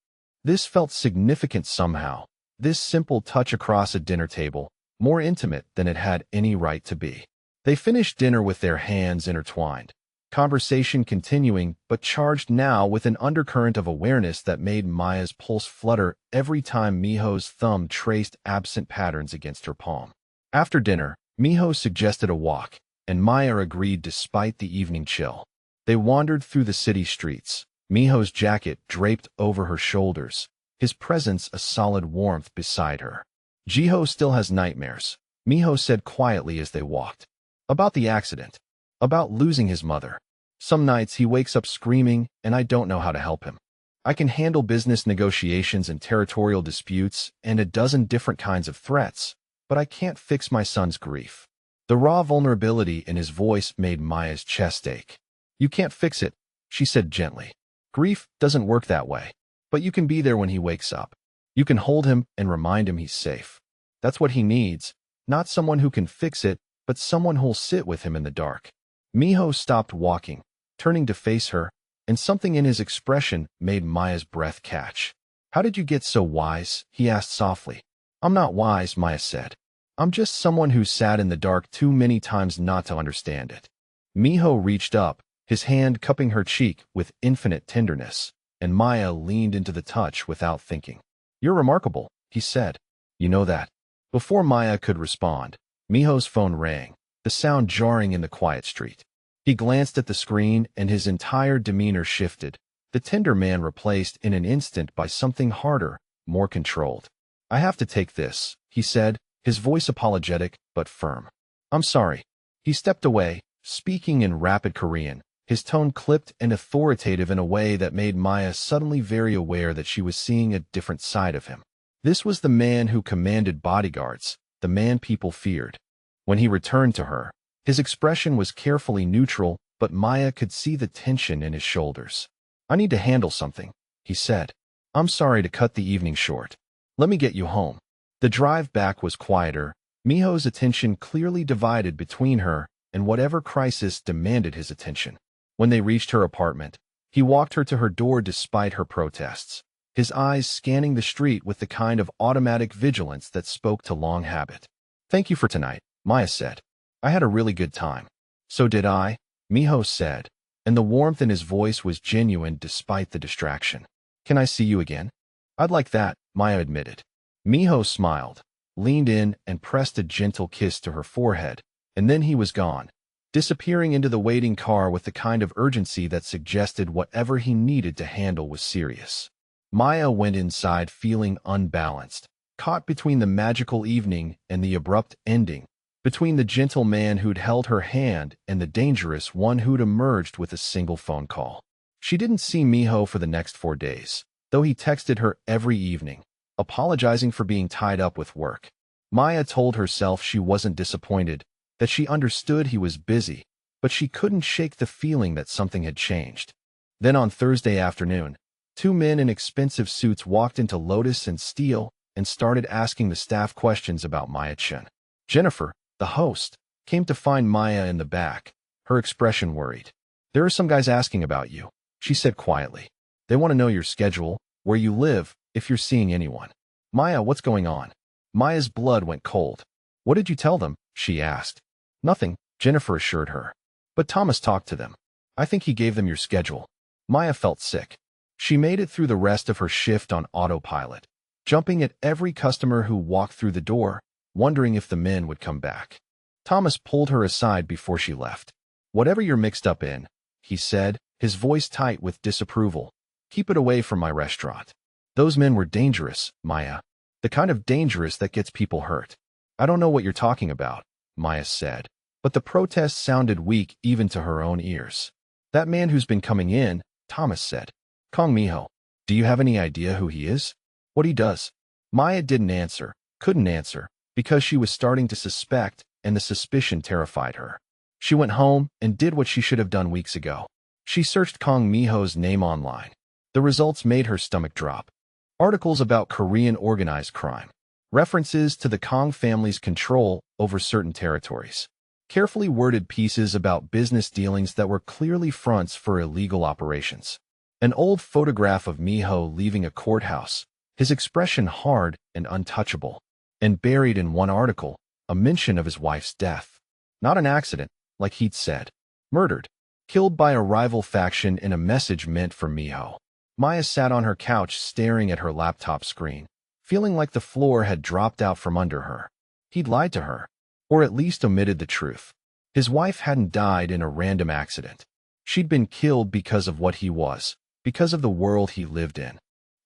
This felt significant somehow, this simple touch across a dinner table, more intimate than it had any right to be. They finished dinner with their hands intertwined, conversation continuing but charged now with an undercurrent of awareness that made Maya's pulse flutter every time Miho's thumb traced absent patterns against her palm. After dinner, Miho suggested a walk, and Maya agreed despite the evening chill. They wandered through the city streets, Miho's jacket draped over her shoulders, his presence a solid warmth beside her. Jiho still has nightmares, Miho said quietly as they walked. About the accident. About losing his mother. Some nights he wakes up screaming, and I don't know how to help him. I can handle business negotiations and territorial disputes and a dozen different kinds of threats, but I can't fix my son's grief. The raw vulnerability in his voice made Maya's chest ache. You can't fix it, she said gently. Grief doesn't work that way, but you can be there when he wakes up. You can hold him and remind him he's safe. That's what he needs, not someone who can fix it, but someone who'll sit with him in the dark. Miho stopped walking, turning to face her, and something in his expression made Maya's breath catch. How did you get so wise? He asked softly. I'm not wise, Maya said. I'm just someone who sat in the dark too many times not to understand it. Miho reached up, his hand cupping her cheek with infinite tenderness, and Maya leaned into the touch without thinking. You're remarkable, he said. You know that. Before Maya could respond, Miho's phone rang, the sound jarring in the quiet street. He glanced at the screen and his entire demeanor shifted, the tender man replaced in an instant by something harder, more controlled. I have to take this, he said, his voice apologetic but firm. I'm sorry. He stepped away, speaking in rapid Korean, his tone clipped and authoritative in a way that made Maya suddenly very aware that she was seeing a different side of him. This was the man who commanded bodyguards, the man people feared. When he returned to her, his expression was carefully neutral, but Maya could see the tension in his shoulders. I need to handle something, he said. I'm sorry to cut the evening short. Let me get you home. The drive back was quieter, Miho's attention clearly divided between her and whatever crisis demanded his attention. When they reached her apartment, he walked her to her door despite her protests, his eyes scanning the street with the kind of automatic vigilance that spoke to long habit. Thank you for tonight, Maya said. I had a really good time. So did I, Miho said, and the warmth in his voice was genuine despite the distraction. Can I see you again? I'd like that, Maya admitted. Miho smiled, leaned in, and pressed a gentle kiss to her forehead, And then he was gone, disappearing into the waiting car with the kind of urgency that suggested whatever he needed to handle was serious. Maya went inside feeling unbalanced, caught between the magical evening and the abrupt ending, between the gentle man who'd held her hand and the dangerous one who'd emerged with a single phone call. She didn't see Miho for the next 4 days, though he texted her every evening, apologizing for being tied up with work. Maya told herself she wasn't disappointed, that she understood he was busy, but she couldn't shake the feeling that something had changed. Then on Thursday afternoon, 2 men in expensive suits walked into Lotus and Steel and started asking the staff questions about Maya-chan. Jennifer, the host, came to find Maya in the back, her expression worried. "There are some guys asking about you," she said quietly. "They want to know your schedule, where you live, if you're seeing anyone." "Maya, what's going on?" Maya's blood went cold. "What did you tell them?" she asked. "Nothing," Jennifer assured her. "But Thomas talked to them. I think he gave them your schedule." Maya felt sick. She made it through the rest of her shift on autopilot, jumping at every customer who walked through the door, wondering if the men would come back. Thomas pulled her aside before she left. "Whatever you're mixed up in," he said, his voice tight with disapproval, "keep it away from my restaurant." "Those men were dangerous, Maya. The kind of dangerous that gets people hurt." "I don't know what you're talking about," Maya said, but the protest sounded weak even to her own ears. "That man who's been coming in," Thomas said. "Kong Miho. Do you have any idea who he is? What he does?" Maya didn't answer, couldn't answer, because she was starting to suspect, and the suspicion terrified her. She went home and did what she should have done weeks ago. She searched Kong Miho's name online. The results made her stomach drop. Articles about Korean organized crime. References to the Kong family's control over certain territories. Carefully worded pieces about business dealings that were clearly fronts for illegal operations. An old photograph of Miho leaving a courthouse, his expression hard and untouchable. And buried in one article, a mention of his wife's death. Not an accident, like he'd said. Murdered. Killed by a rival faction in a message meant for Miho. Maya sat on her couch staring at her laptop screen, feeling like the floor had dropped out from under her. He'd lied to her, or at least omitted the truth. His wife hadn't died in a random accident. She'd been killed because of what he was, because of the world he lived in.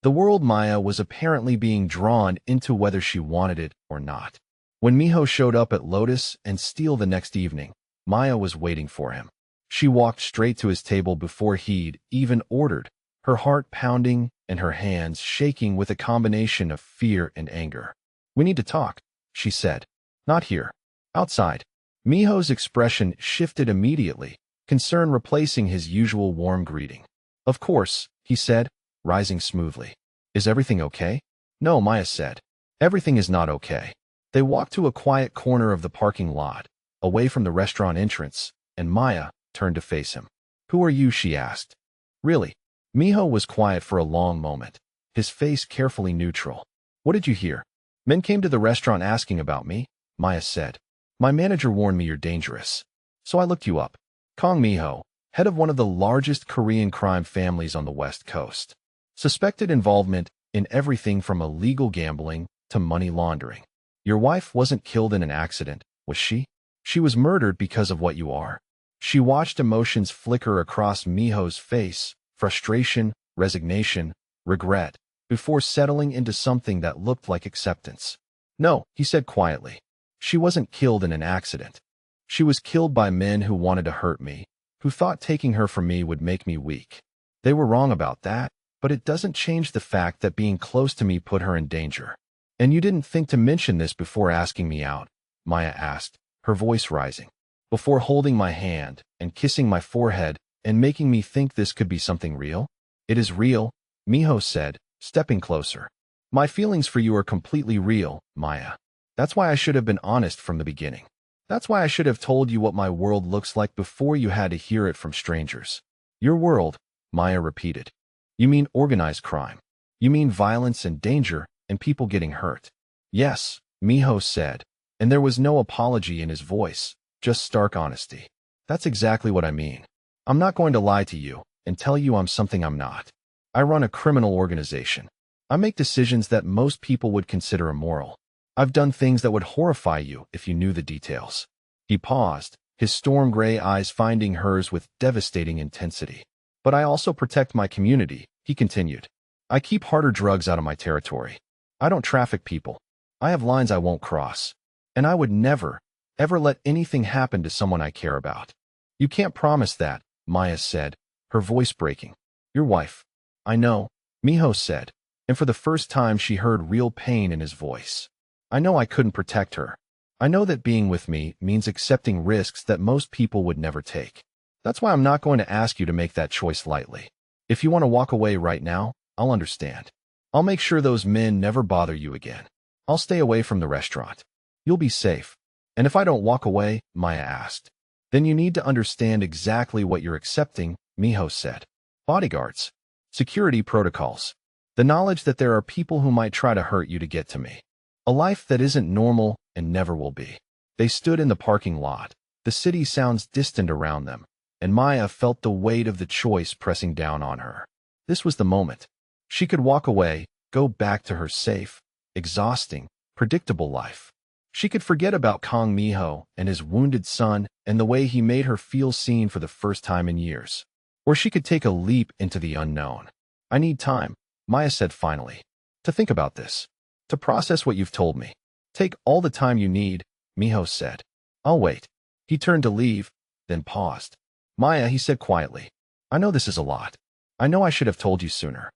The world Maya was apparently being drawn into whether she wanted it or not. When Miho showed up at Lotus and Steel the next evening, Maya was waiting for him. She walked straight to his table before he'd even ordered, her heart pounding and her hands shaking with a combination of fear and anger. "We need to talk," she said. "Not here. Outside." Miho's expression shifted immediately, concern replacing his usual warm greeting. "Of course," he said, rising smoothly. "Is everything okay?" "No," Maya said. "Everything is not okay." They walked to a quiet corner of the parking lot, away from the restaurant entrance, and Maya turned to face him. "Who are you?" she asked. "Really?" Miho was quiet for a long moment, his face carefully neutral. "What did you hear?" "Men came to the restaurant asking about me," Maya said. "My manager warned me you're dangerous. So I looked you up." Kong Miho, head of one of the largest Korean crime families on the West Coast. Suspected involvement in everything from illegal gambling to money laundering. "Your wife wasn't killed in an accident, was she?" "She was murdered because of what you are." She watched emotions flicker across Miho's face, frustration, resignation, regret, before settling into something that looked like acceptance. "No," he said quietly. "She wasn't killed in an accident. She was killed by men who wanted to hurt me, who thought taking her from me would make me weak. They were wrong about that, but it doesn't change the fact that being close to me put her in danger." "And you didn't think to mention this before asking me out?" Maya asked, her voice rising. "Before holding my hand and kissing my forehead and making me think this could be something real?" "It is real," Miho said, stepping closer. "My feelings for you are completely real, Maya. That's why I should have been honest from the beginning. That's why I should have told you what my world looks like before you had to hear it from strangers." "Your world," Maya repeated. "You mean organized crime. You mean violence and danger and people getting hurt." "Yes," Miho said, and there was no apology in his voice, just stark honesty. "That's exactly what I mean. I'm not going to lie to you and tell you I'm something I'm not. I run a criminal organization. I make decisions that most people would consider immoral. I've done things that would horrify you if you knew the details." He paused, his storm gray eyes finding hers with devastating intensity. But I also protect my community, he continued. I keep harder drugs out of my territory. I don't traffic people. I have lines I won't cross. And I would never, ever let anything happen to someone I care about. You can't promise that, Maya said, her voice breaking. Your wife. I know, Miho said, and for the first time she heard real pain in his voice. I know I couldn't protect her. I know that being with me means accepting risks that most people would never take. That's why I'm not going to ask you to make that choice lightly. If you want to walk away right now, I'll understand. I'll make sure those men never bother you again. I'll stay away from the restaurant. You'll be safe. And if I don't walk away, Maya asked, then you need to understand exactly what you're accepting, Miho said. Bodyguards. Security protocols. The knowledge that there are people who might try to hurt you to get to me. A life that isn't normal and never will be. They stood in the parking lot. The city sounds distant around them, and Maya felt the weight of the choice pressing down on her. This was the moment. She could walk away, go back to her safe, exhausting, predictable life. She could forget about Kong Miho and his wounded son and the way he made her feel seen for the first time in years. Or she could take a leap into the unknown. I need time, Maya said finally, to think about this, to process what you've told me. Take all the time you need, Miho said. I'll wait. He turned to leave, then paused. Maya, he said quietly, I know this is a lot. I know I should have told you sooner.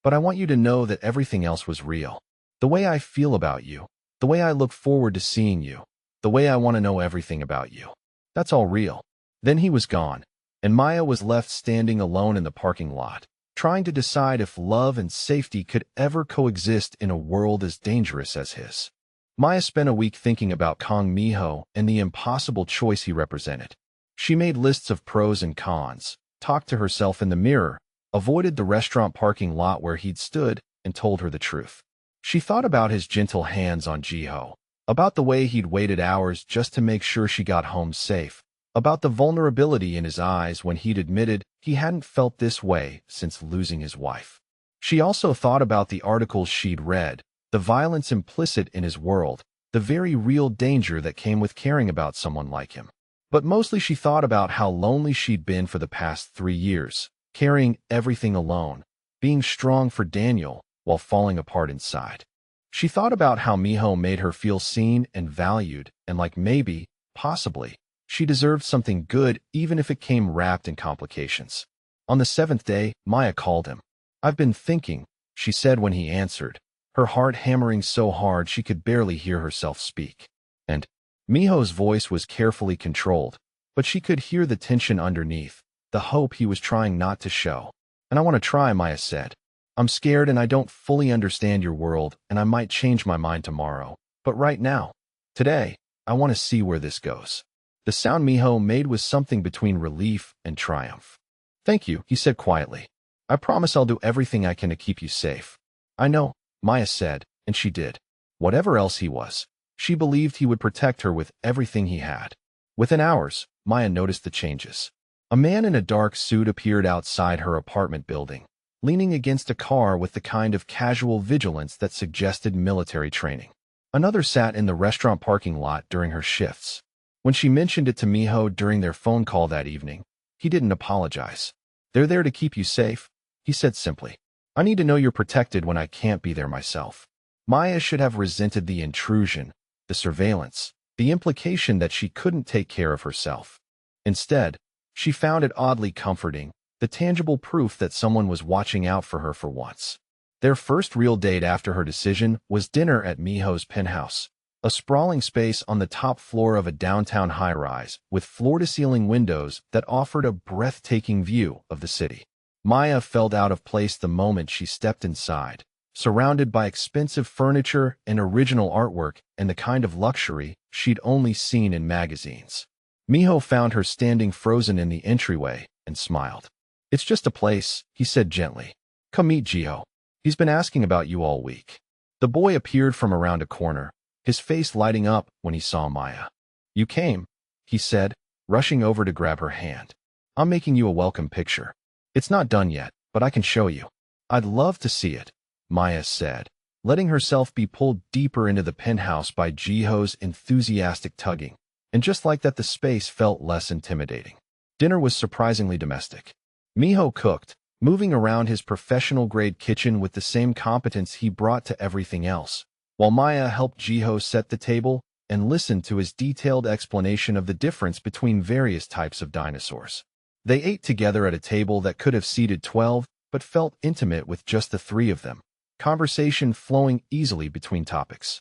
But I want you to know that everything else was real. The way I feel about you, the way I look forward to seeing you, the way I want to know everything about you. That's all real. Then he was gone, and Maya was left standing alone in the parking lot, trying to decide if love and safety could ever coexist in a world as dangerous as his. Maya spent a week thinking about Kong Miho and the impossible choice he represented. She made lists of pros and cons, talked to herself in the mirror, avoided the restaurant parking lot where he'd stood, and told her the truth. She thought about his gentle hands on Jiho, about the way he'd waited hours just to make sure she got home safe, about the vulnerability in his eyes when he'd admitted he hadn't felt this way since losing his wife. She also thought about the articles she'd read, the violence implicit in his world, the very real danger that came with caring about someone like him. But mostly she thought about how lonely she'd been for the past 3 years, carrying everything alone, being strong for Daniel while falling apart inside. She thought about how Miho made her feel seen and valued, and like maybe, possibly, she deserved something good even if it came wrapped in complications. On the 7th day, Maya called him. I've been thinking, she said when he answered, her heart hammering so hard she could barely hear herself speak. And Miho's voice was carefully controlled, but she could hear the tension underneath, the hope he was trying not to show. And I want to try, Maya said. I'm scared and I don't fully understand your world, and I might change my mind tomorrow. But right now, today, I want to see where this goes. The sound Miho made was something between relief and triumph. Thank you, he said quietly. I promise I'll do everything I can to keep you safe. I know, Maya said, and she did. Whatever else he was, she believed he would protect her with everything he had. Within hours, Maya noticed the changes. A man in a dark suit appeared outside her apartment building, leaning against a car with the kind of casual vigilance that suggested military training. Another sat in the restaurant parking lot during her shifts. When she mentioned it to Miho during their phone call that evening, he didn't apologize. They're there to keep you safe, he said simply. I need to know you're protected when I can't be there myself. Maya should have resented the intrusion, the surveillance, the implication that she couldn't take care of herself. Instead, she found it oddly comforting, the tangible proof that someone was watching out for her for once. Their first real date after her decision was dinner at Miho's penthouse, a sprawling space on the top floor of a downtown high-rise with floor-to-ceiling windows that offered a breathtaking view of the city. Maya felt out of place the moment she stepped inside, surrounded by expensive furniture and original artwork and the kind of luxury she'd only seen in magazines. Miho found her standing frozen in the entryway and smiled. It's just a place, he said gently. Come meet Jiho. He's been asking about you all week. The boy appeared from around a corner, his face lighting up when he saw Maya. You came, he said, rushing over to grab her hand. I'm making you a welcome picture. It's not done yet, but I can show you. I'd love to see it, Maya said, letting herself be pulled deeper into the penthouse by Jiho's enthusiastic tugging. and just like that the space felt less intimidating. Dinner was surprisingly domestic. Miho cooked, moving around his professional-grade kitchen with the same competence he brought to everything else, while Maya helped Jiho set the table and listened to his detailed explanation of the difference between various types of dinosaurs. They ate together at a table that could have seated 12, but felt intimate with just the three of them, conversation flowing easily between topics.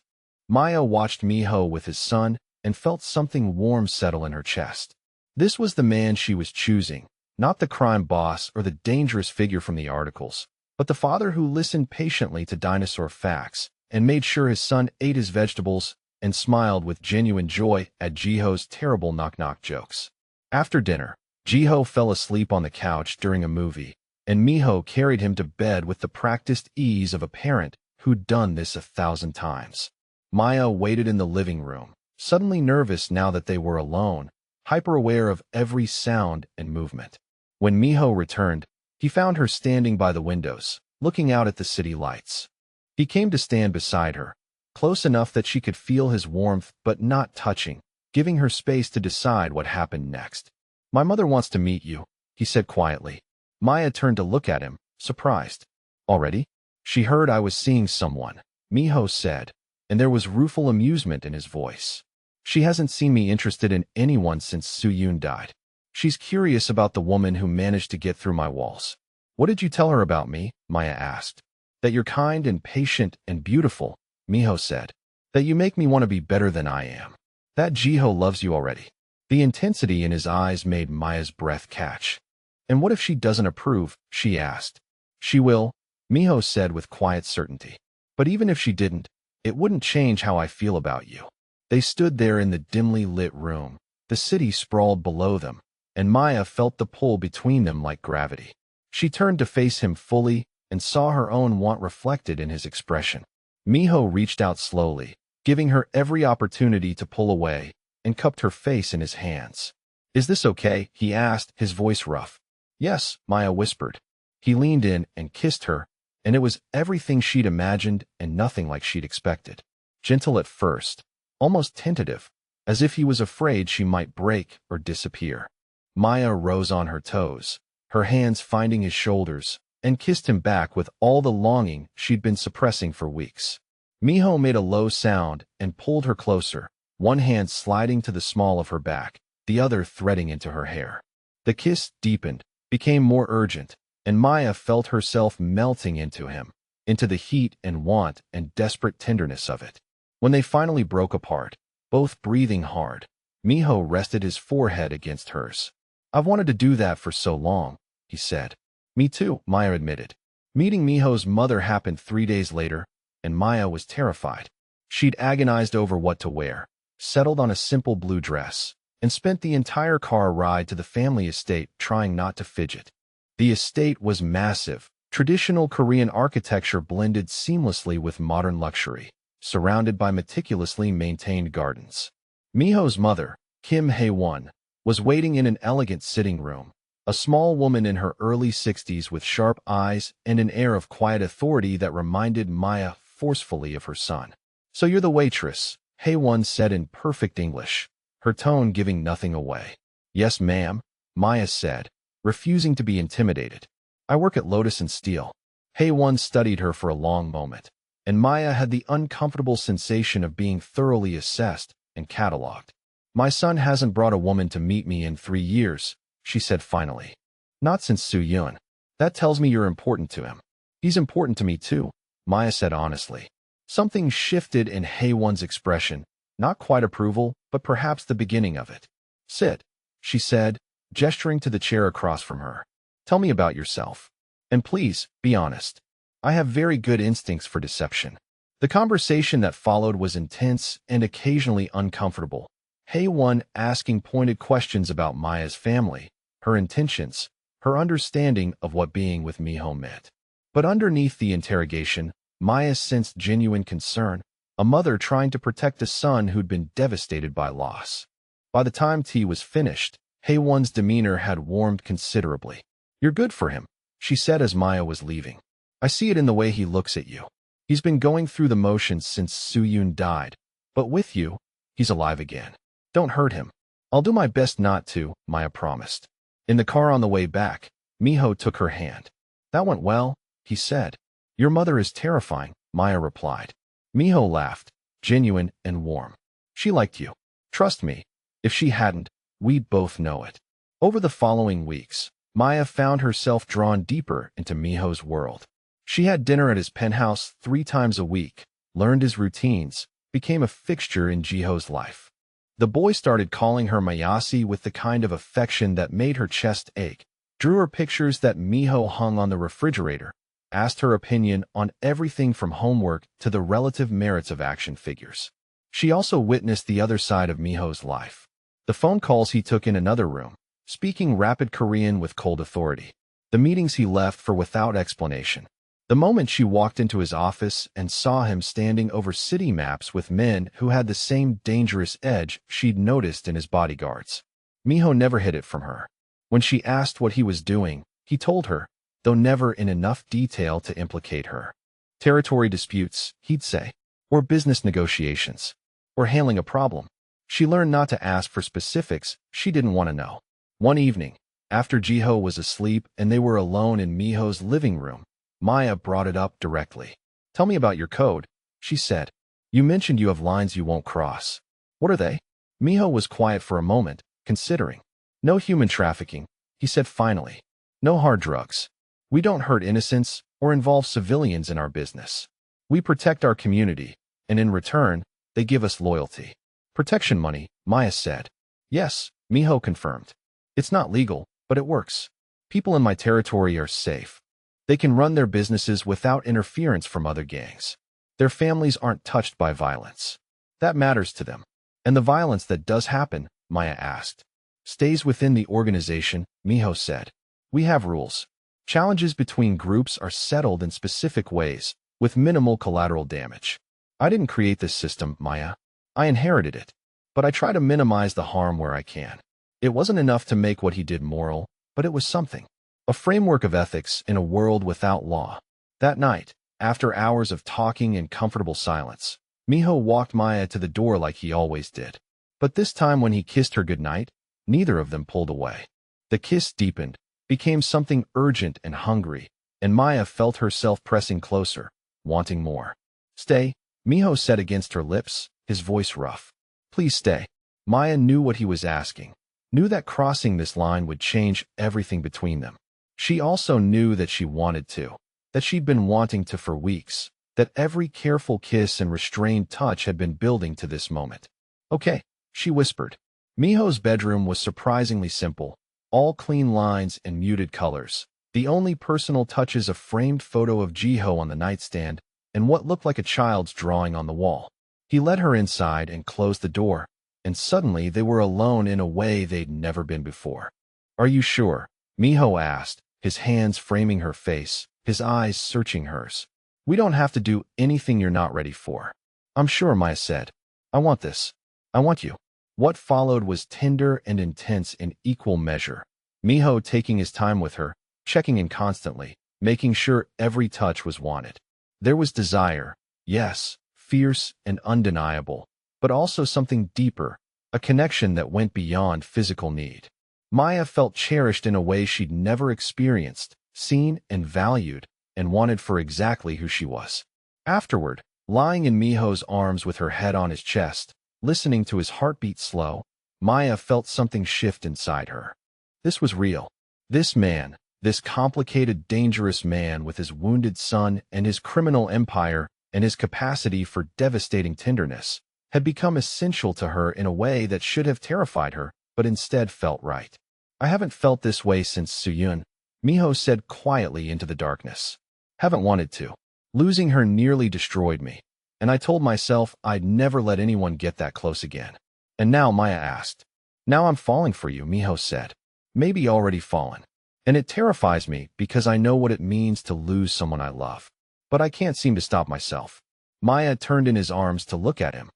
Maya watched Miho with his son and felt something warm settle in her chest. This was the man she was choosing, not the crime boss or the dangerous figure from the articles, but the father who listened patiently to dinosaur facts and made sure his son ate his vegetables and smiled with genuine joy at Jiho's terrible knock-knock jokes. After dinner, Jiho fell asleep on the couch during a movie, and Miho carried him to bed with the practiced ease of a parent who'd done this 1,000 times. Maya waited in the living room, suddenly nervous now that they were alone, hyper-aware of every sound and movement. When Miho returned, he found her standing by the windows, looking out at the city lights. He came to stand beside her, close enough that she could feel his warmth but not touching, giving her space to decide what happened next. "My mother wants to meet you," he said quietly. Maya turned to look at him, surprised. "Already?" "She heard I was seeing someone," Miho said, and there was rueful amusement in his voice. "She hasn't seen me interested in anyone since Soo-yoon died. She's curious about the woman who managed to get through my walls." "What did you tell her about me?" Maya asked. "That you're kind and patient and beautiful," Miho said. "That you make me want to be better than I am. That Jiho loves you already." The intensity in his eyes made Maya's breath catch. "And what if she doesn't approve?" she asked. "She will," Miho said with quiet certainty. "But even if she didn't, it wouldn't change how I feel about you." They stood there in the dimly lit room. The city sprawled below them, and Maya felt the pull between them like gravity. She turned to face him fully and saw her own want reflected in his expression. Miho reached out slowly, giving her every opportunity to pull away, and cupped her face in his hands. "Is this okay?" he asked, his voice rough. "Yes," Maya whispered. He leaned in and kissed her, and it was everything she'd imagined and nothing like she'd expected. Gentle at first, almost tentative, as if he was afraid she might break or disappear. Maya rose on her toes, her hands finding his shoulders, and kissed him back with all the longing she'd been suppressing for weeks. Miho made a low sound and pulled her closer, one hand sliding to the small of her back, the other threading into her hair. The kiss deepened, became more urgent, and Maya felt herself melting into him, into the heat and want and desperate tenderness of it. When they finally broke apart, both breathing hard, Miho rested his forehead against hers. "I've wanted to do that for so long," he said. "Me too," Maya admitted. Meeting Miho's mother happened 3 days later, and Maya was terrified. She'd agonized over what to wear, settled on a simple blue dress, and spent the entire car ride to the family estate trying not to fidget. The estate was massive. Traditional Korean architecture blended seamlessly with modern luxury, surrounded by meticulously maintained gardens. Miho's mother, Kim Hae-won, was waiting in an elegant sitting room, a small woman in her early 60s with sharp eyes and an air of quiet authority that reminded Maya forcefully of her son. "So you're the waitress," Hae-won said in perfect English, her tone giving nothing away. "Yes, ma'am," Maya said, refusing to be intimidated. "I work at Lotus and Steel." Hae-won studied her for a long moment, and Maya had the uncomfortable sensation of being thoroughly assessed and catalogued. "My son hasn't brought a woman to meet me in 3 years," she said finally. "Not since Soo-yoon. That tells me you're important to him." "He's important to me too," Maya said honestly. Something shifted in Hae-won's expression, not quite approval, but perhaps the beginning of it. "Sit," she said, gesturing to the chair across from her. "Tell me about yourself. And please, be honest. I have very good instincts for deception." The conversation that followed was intense and occasionally uncomfortable. Hae-won asking pointed questions about Maya's family, her intentions, her understanding of what being with Miho meant. But underneath the interrogation, Maya sensed genuine concern, a mother trying to protect a son who'd been devastated by loss. By the time tea was finished, Hae-won's demeanor had warmed considerably. "You're good for him," she said as Maya was leaving. "I see it in the way he looks at you. He's been going through the motions since Soo-yoon died, but with you, he's alive again." Don't hurt him. I'll do my best not to, Maya promised. In the car on the way back, Miho took her hand. That went well, he said. Your mother is terrifying, Maya replied. Miho laughed, genuine and warm. She liked you. Trust me. If she hadn't, we'd both know it. Over the following weeks, Maya found herself drawn deeper into Miho's world. She had dinner at his penthouse 3 times a week, learned his routines, became a fixture in Jiho's life. The boy started calling her Mayasi with the kind of affection that made her chest ache, drew her pictures that Miho hung on the refrigerator, asked her opinion on everything from homework to the relative merits of action figures. She also witnessed the other side of Miho's life. The phone calls he took in another room, speaking rapid Korean with cold authority. The meetings he left for without explanation. The moment she walked into his office and saw him standing over city maps with men who had the same dangerous edge she'd noticed in his bodyguards. Miho never hid it from her. When she asked what he was doing, he told her, though never in enough detail to implicate her. Territory disputes, he'd say, or business negotiations, or handling a problem. She learned not to ask for specifics she didn't want to know. One evening, after Jiho was asleep and they were alone in Miho's living room, Maya brought it up directly. Tell me about your code, she said. You mentioned you have lines you won't cross. What are they? Miho was quiet for a moment, considering. No human trafficking, he said finally. No hard drugs. We don't hurt innocents or involve civilians in our business. We protect our community, and in return, they give us loyalty. Protection money, Maya said. Yes, Miho confirmed. It's not legal, but it works. People in my territory are safe. They can run their businesses without interference from other gangs. Their families aren't touched by violence. That matters to them. And the violence that does happen, Maya asked, stays within the organization, Miho said. We have rules. Challenges between groups are settled in specific ways, with minimal collateral damage. I didn't create this system, Maya. I inherited it. But I try to minimize the harm where I can. It wasn't enough to make what he did moral, but it was something. A framework of ethics in a world without law. That night, after hours of talking and comfortable silence, Miho walked Maya to the door like he always did. But this time when he kissed her goodnight, neither of them pulled away. The kiss deepened, became something urgent and hungry, and Maya felt herself pressing closer, wanting more. Stay, Miho said against her lips, his voice rough. Please stay. Maya knew what he was asking, knew that crossing this line would change everything between them. She also knew that she wanted to, that she'd been wanting to for weeks, that every careful kiss and restrained touch had been building to this moment. Okay, she whispered. Miho's bedroom was surprisingly simple, all clean lines and muted colors. The only personal touches a framed photo of Jiho on the nightstand and what looked like a child's drawing on the wall. He led her inside and closed the door, and suddenly they were alone in a way they'd never been before. Are you sure? Miho asked, his hands framing her face, his eyes searching hers. We don't have to do anything you're not ready for. I'm sure, Maya said. I want this. I want you. What followed was tender and intense in equal measure. Miho taking his time with her, checking in constantly, making sure every touch was wanted. There was desire, yes, fierce and undeniable, but also something deeper, a connection that went beyond physical need. Maya felt cherished in a way she'd never experienced, seen and valued, and wanted for exactly who she was. Afterward, lying in Miho's arms with her head on his chest, listening to his heartbeat slow, Maya felt something shift inside her. This was real. This man, this complicated, dangerous man with his wounded son and his criminal empire and his capacity for devastating tenderness, had become essential to her in a way that should have terrified her, but instead felt right. I haven't felt this way since Suyun, Miho said quietly into the darkness. Haven't wanted to. Losing her nearly destroyed me, and I told myself I'd never let anyone get that close again. And now, Maya asked. Now I'm falling for you, Miho said. Maybe already fallen. And it terrifies me because I know what it means to lose someone I love. But I can't seem to stop myself. Maya turned in his arms to look at him.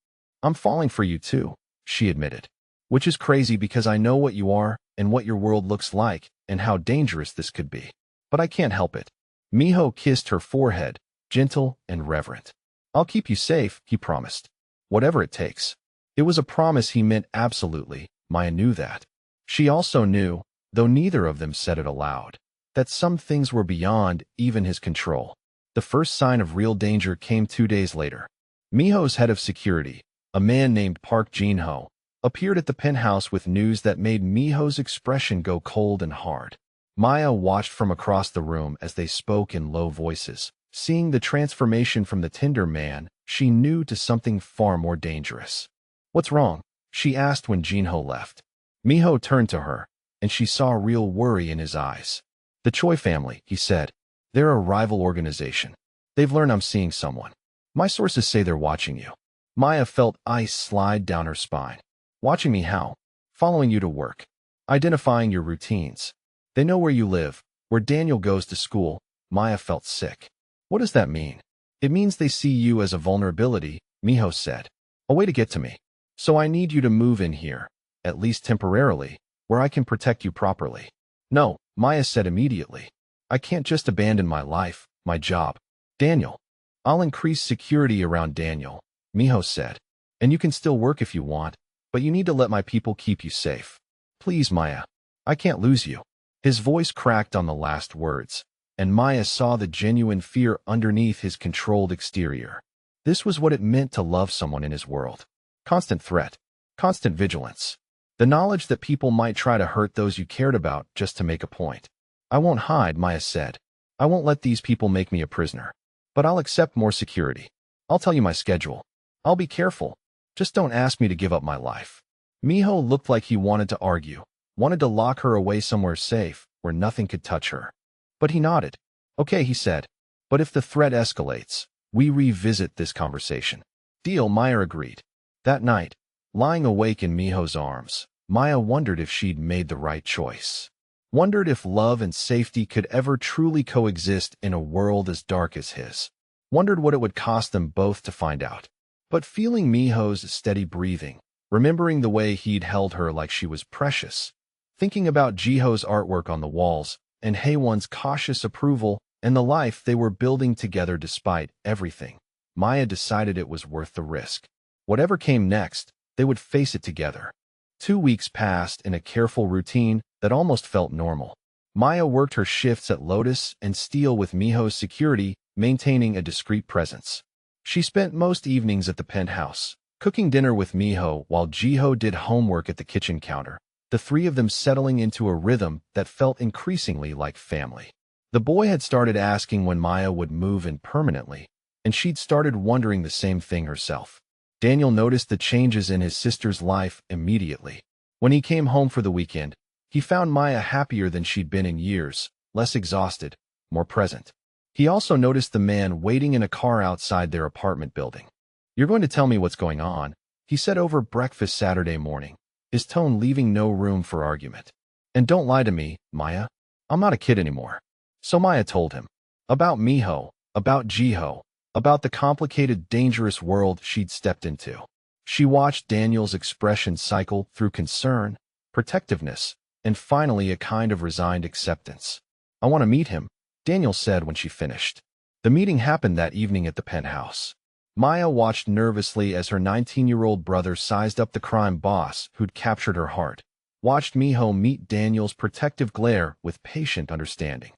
I'm falling for you too, she admitted. Which is crazy because I know what you are and what your world looks like and how dangerous this could be. But I can't help it. Miho kissed her forehead, gentle and reverent. I'll keep you safe, he promised. Whatever it takes. It was a promise he meant absolutely. Maya knew that. She also knew, though neither of them said it aloud, that some things were beyond even his control. The first sign of real danger came 2 days later. Miho's head of security, a man named Park Jin-ho, appeared at the penthouse with news that made Miho's expression go cold and hard. Maya watched from across the room as they spoke in low voices. Seeing the transformation from the Tinder man, she knew to something far more dangerous. "What's wrong?" she asked when Jin-ho left. Miho turned to her, and she saw real worry in his eyes. "The Choi family," he said. "They're a rival organization. They've learned I'm seeing someone. My sources say they're watching you." Maya felt ice slide down her spine. "Watching me how?" "Following you to work. Identifying your routines. They know where you live, where Daniel goes to school." Maya felt sick. "What does that mean?" "It means they see you as a vulnerability," Miho said. "A way to get to me. So I need you to move in here, at least temporarily, where I can protect you properly." "No," Maya said immediately. "I can't just abandon my life, my job. Daniel." "I'll increase security around Daniel," Miho said. "And you can still work if you want, but you need to let my people keep you safe. Please, Maya. I can't lose you." His voice cracked on the last words, and Maya saw the genuine fear underneath his controlled exterior. This was what it meant to love someone in his world. Constant threat. Constant vigilance. The knowledge that people might try to hurt those you cared about just to make a point. "I won't hide," Maya said. "I won't let these people make me a prisoner. But I'll accept more security. I'll tell you my schedule. I'll be careful. Just don't ask me to give up my life." Miho looked like he wanted to argue, wanted to lock her away somewhere safe, where nothing could touch her. But he nodded. "Okay," he said. "But if the threat escalates, we revisit this conversation." "Deal," Maya agreed. That night, lying awake in Miho's arms, Maya wondered if she'd made the right choice. Wondered if love and safety could ever truly coexist in a world as dark as his. Wondered what it would cost them both to find out. But feeling Miho's steady breathing, remembering the way he'd held her like she was precious, thinking about Jiho's artwork on the walls, and Haewon's cautious approval, and the life they were building together despite everything, Maya decided it was worth the risk. Whatever came next, they would face it together. 2 weeks passed in a careful routine that almost felt normal. Maya worked her shifts at Lotus and Steel with Miho's security, maintaining a discreet presence. She spent most evenings at the penthouse, cooking dinner with Miho while Jiho did homework at the kitchen counter, the three of them settling into a rhythm that felt increasingly like family. The boy had started asking when Maya would move in permanently, and she'd started wondering the same thing herself. Daniel noticed the changes in his sister's life immediately. When he came home for the weekend, he found Maya happier than she'd been in years, less exhausted, more present. He also noticed the man waiting in a car outside their apartment building. "You're going to tell me what's going on," he said over breakfast Saturday morning, his tone leaving no room for argument. "And don't lie to me, Maya. I'm not a kid anymore." So Maya told him. About Miho, about Jiho, about the complicated, dangerous world she'd stepped into. She watched Daniel's expression cycle through concern, protectiveness, and finally a kind of resigned acceptance. "I want to meet him," Daniel said when she finished. The meeting happened that evening at the penthouse. Maya watched nervously as her 19-year-old brother sized up the crime boss who'd captured her heart. Watched Miho meet Daniel's protective glare with patient understanding.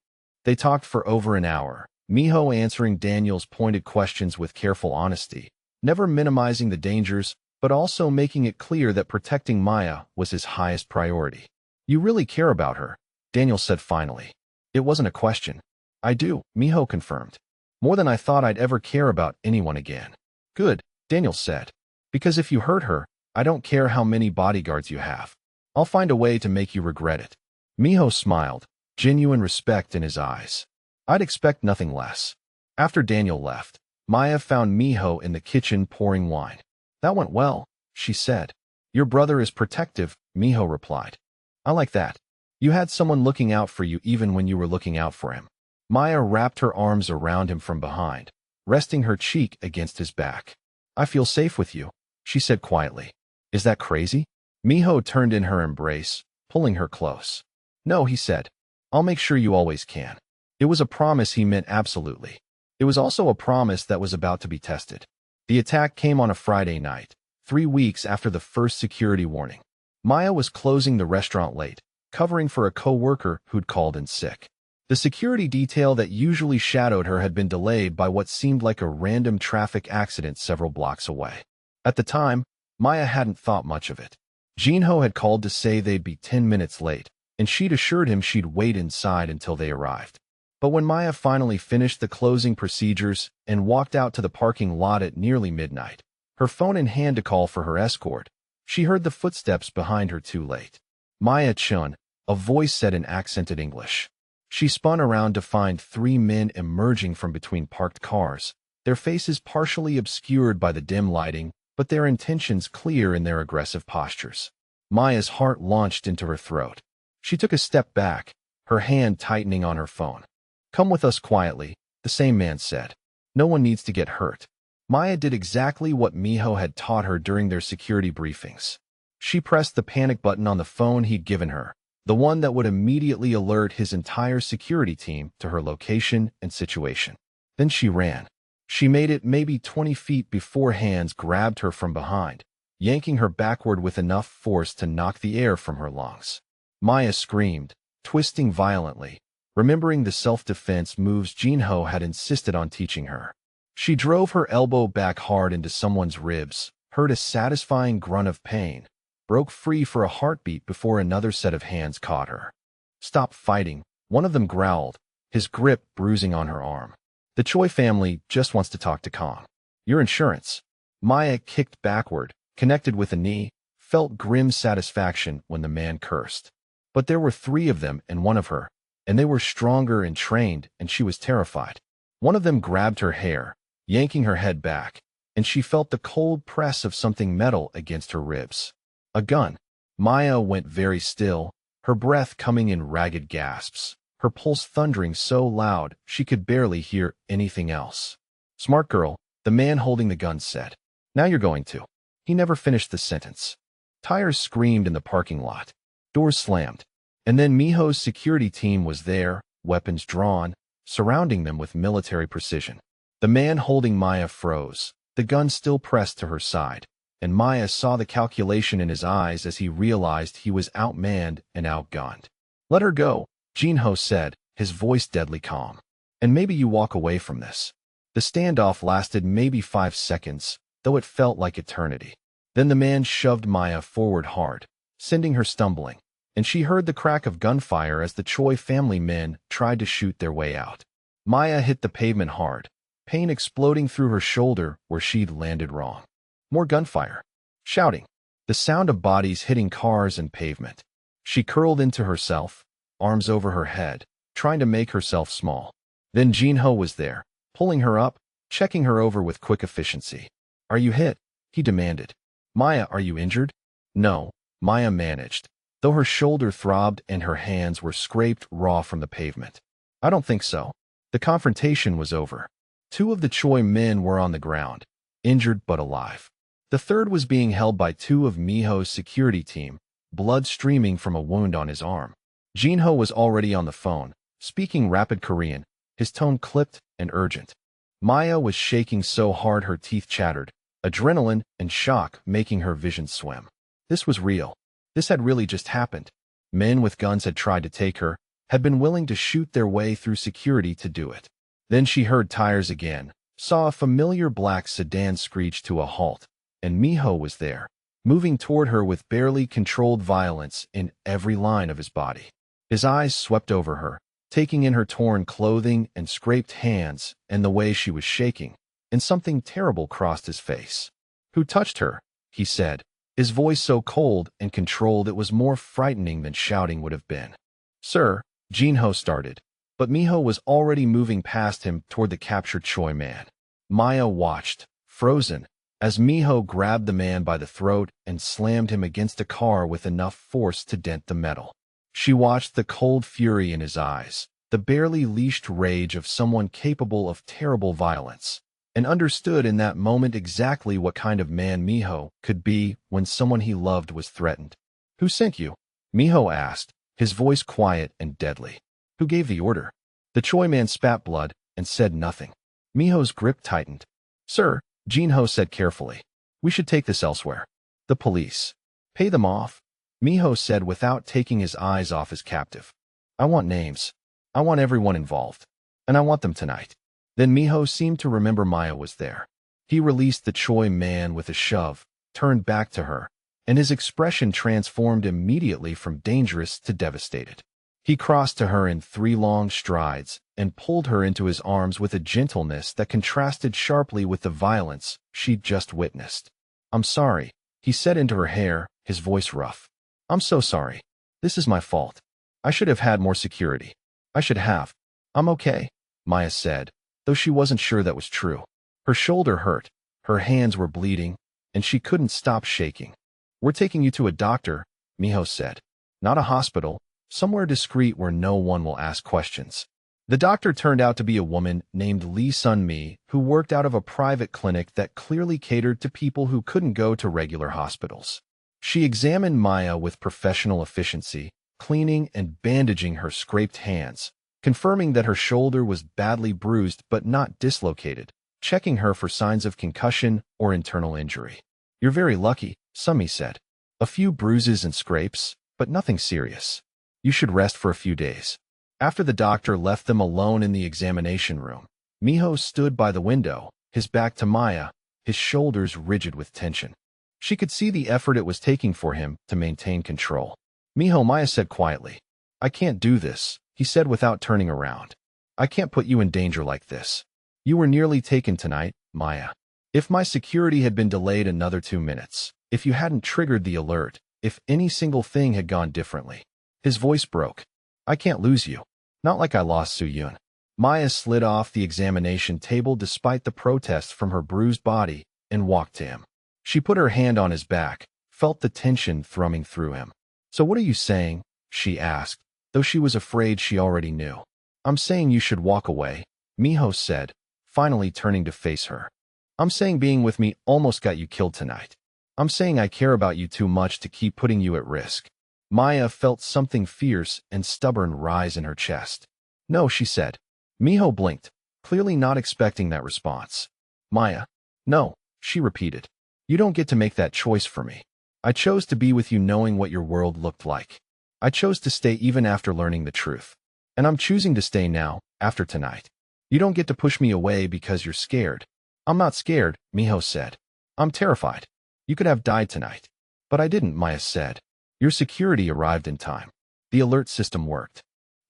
They talked for over an hour, Miho answering Daniel's pointed questions with careful honesty, never minimizing the dangers, but also making it clear that protecting Maya was his highest priority. "You really care about her," Daniel said finally. It wasn't a question. "I do," Miho confirmed. "More than I thought I'd ever care about anyone again." "Good," Daniel said. "Because if you hurt her, I don't care how many bodyguards you have. I'll find a way to make you regret it." Miho smiled, genuine respect in his eyes. "I'd expect nothing less." After Daniel left, Maya found Miho in the kitchen pouring wine. "That went well," she said. "Your brother is protective," Miho replied. "I like that. You had someone looking out for you even when you were looking out for him." Maya wrapped her arms around him from behind, resting her cheek against his back. "I feel safe with you," she said quietly. "Is that crazy?" Miho turned in her embrace, pulling her close. "No," he said. "I'll make sure you always can." It was a promise he meant absolutely. It was also a promise that was about to be tested. The attack came on a Friday night, 3 weeks after the first security warning. Maya was closing the restaurant late, covering for a co-worker who'd called in sick. The security detail that usually shadowed her had been delayed by what seemed like a random traffic accident several blocks away. At the time, Maya hadn't thought much of it. Jinho had called to say they'd be 10 minutes late, and she'd assured him she'd wait inside until they arrived. But when Maya finally finished the closing procedures and walked out to the parking lot at nearly midnight, her phone in hand to call for her escort, she heard the footsteps behind her too late. Maya-chun, a voice said in accented English. She spun around to find 3 men emerging from between parked cars, their faces partially obscured by the dim lighting, but their intentions clear in their aggressive postures. Maya's heart launched into her throat. She took a step back, her hand tightening on her phone. "Come with us quietly," the same man said. "No one needs to get hurt." Maya did exactly what Miho had taught her during their security briefings. She pressed the panic button on the phone he'd given her, the one that would immediately alert his entire security team to her location and situation. Then she ran. She made it maybe 20 feet before hands grabbed her from behind, yanking her backward with enough force to knock the air from her lungs. Maya screamed, twisting violently, remembering the self-defense moves Jinho had insisted on teaching her. She drove her elbow back hard into someone's ribs, heard a satisfying grunt of pain, broke free for a heartbeat before another set of hands caught her. "Stop fighting," one of them growled, his grip bruising on her arm. "The Choi family just wants to talk to Kong. Your insurance." Maya kicked backward, connected with a knee, felt grim satisfaction when the man cursed. But there were 3 of them and one of her, and they were stronger and trained, and she was terrified. One of them grabbed her hair, yanking her head back, and she felt the cold press of something metal against her ribs. A gun. Maya went very still, her breath coming in ragged gasps, her pulse thundering so loud she could barely hear anything else. "Smart girl," the man holding the gun said. "Now you're going to." He never finished the sentence. Tires screamed in the parking lot. Doors slammed. And then Miho's security team was there, weapons drawn, surrounding them with military precision. The man holding Maya froze, the gun still pressed to her side, and Maya saw the calculation in his eyes as he realized he was outmanned and outgunned. "Let her go," Jinho said, his voice deadly calm. "And maybe you walk away from this." The standoff lasted maybe 5 seconds, though it felt like eternity. Then the man shoved Maya forward hard, sending her stumbling, and she heard the crack of gunfire as the Choi family men tried to shoot their way out. Maya hit the pavement hard, pain exploding through her shoulder where she'd landed wrong. More gunfire. Shouting. The sound of bodies hitting cars and pavement. She curled into herself, arms over her head, trying to make herself small. Then Jinho was there, pulling her up, checking her over with quick efficiency. "Are you hit?" he demanded. "Maya, are you injured?" "No," Maya managed, though her shoulder throbbed and her hands were scraped raw from the pavement. "I don't think so." The confrontation was over. 2 of the Choi men were on the ground, injured but alive. The third was being held by 2 of Miho's security team, blood streaming from a wound on his arm. Jinho was already on the phone, speaking rapid Korean, his tone clipped and urgent. Maya was shaking so hard her teeth chattered, adrenaline and shock making her vision swim. This was real. This had really just happened. Men with guns had tried to take her, had been willing to shoot their way through security to do it. Then she heard tires again, saw a familiar black sedan screech to a halt, and Miho was there, moving toward her with barely controlled violence in every line of his body. His eyes swept over her, taking in her torn clothing and scraped hands and the way she was shaking, and something terrible crossed his face. "Who touched her?" he said, his voice so cold and controlled it was more frightening than shouting would have been. "Sir," Jinho started, but Miho was already moving past him toward the captured Choi man. Maya watched, frozen, as Miho grabbed the man by the throat and slammed him against a car with enough force to dent the metal. She watched the cold fury in his eyes, the barely leashed rage of someone capable of terrible violence, and understood in that moment exactly what kind of man Miho could be when someone he loved was threatened. "Who sent you?" Miho asked, his voice quiet and deadly. "Who gave the order?" The Choi man spat blood and said nothing. Miho's grip tightened. "Sir," Jinho said carefully, We should take this elsewhere. The police. Pay them off, Miho said without taking his eyes off his captive. I want names. I want everyone involved. And I want them tonight. Then Miho seemed to remember Maya was there. He released the Choi man with a shove, turned back to her, and his expression transformed immediately from dangerous to devastated. He crossed to her in 3 long strides and pulled her into his arms with a gentleness that contrasted sharply with the violence she'd just witnessed. I'm sorry, he said into her hair, his voice rough. I'm so sorry. This is my fault. I should have had more security. I should have. I'm okay, Maya said, though she wasn't sure that was true. Her shoulder hurt, her hands were bleeding, and she couldn't stop shaking. We're taking you to a doctor, Miho said. Not a hospital, somewhere discreet where no one will ask questions. The doctor turned out to be a woman named Lee Sun-mi, who worked out of a private clinic that clearly catered to people who couldn't go to regular hospitals. She examined Maya with professional efficiency, cleaning and bandaging her scraped hands, confirming that her shoulder was badly bruised but not dislocated, checking her for signs of concussion or internal injury. You're very lucky, Sun-mi said. A few bruises and scrapes, but nothing serious. You should rest for a few days. After the doctor left them alone in the examination room, Miho stood by the window, his back to Maya, his shoulders rigid with tension. She could see the effort it was taking for him to maintain control. Miho, Maya said quietly. I can't do this, he said without turning around. I can't put you in danger like this. You were nearly taken tonight, Maya. If my security had been delayed another 2 minutes, if you hadn't triggered the alert, if any single thing had gone differently. His voice broke. I can't lose you. Not like I lost Su-yun. Maya slid off the examination table despite the protests from her bruised body and walked to him. She put her hand on his back, felt the tension thrumming through him. So what are you saying? She asked, though she was afraid she already knew. I'm saying you should walk away, Miho said, finally turning to face her. I'm saying being with me almost got you killed tonight. I'm saying I care about you too much to keep putting you at risk. Maya felt something fierce and stubborn rise in her chest. No, she said. Miho blinked, clearly not expecting that response. Maya. No, she repeated. You don't get to make that choice for me. I chose to be with you knowing what your world looked like. I chose to stay even after learning the truth. And I'm choosing to stay now, after tonight. You don't get to push me away because you're scared. I'm not scared, Miho said. I'm terrified. You could have died tonight. But I didn't, Maya said. Your security arrived in time. The alert system worked.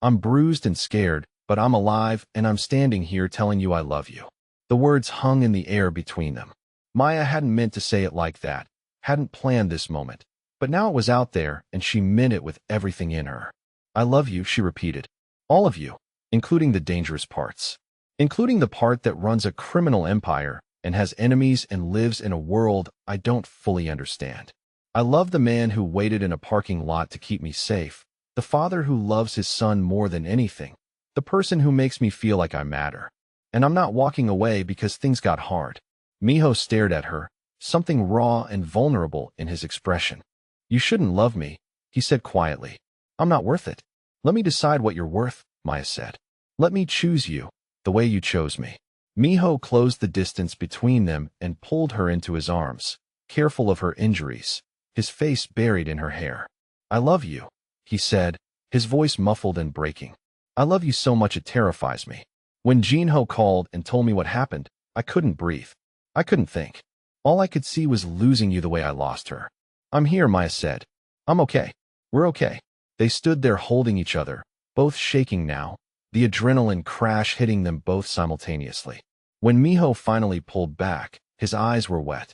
I'm bruised and scared, but I'm alive and I'm standing here telling you I love you. The words hung in the air between them. Maya hadn't meant to say it like that, hadn't planned this moment. But now it was out there and she meant it with everything in her. I love you, she repeated. All of you, including the dangerous parts. Including the part that runs a criminal empire and has enemies and lives in a world I don't fully understand. I love the man who waited in a parking lot to keep me safe, the father who loves his son more than anything, the person who makes me feel like I matter. And I'm not walking away because things got hard. Miho stared at her, something raw and vulnerable in his expression. You shouldn't love me, he said quietly. I'm not worth it. Let me decide what you're worth, Maya said. Let me choose you, the way you chose me. Miho closed the distance between them and pulled her into his arms, careful of her injuries, his face buried in her hair. I love you, he said, his voice muffled and breaking. I love you so much it terrifies me. When Jinho called and told me what happened, I couldn't breathe. I couldn't think. All I could see was losing you the way I lost her. I'm here, Maya said. I'm okay. We're okay. They stood there holding each other, both shaking now, the adrenaline crash hitting them both simultaneously. When Miho finally pulled back, his eyes were wet.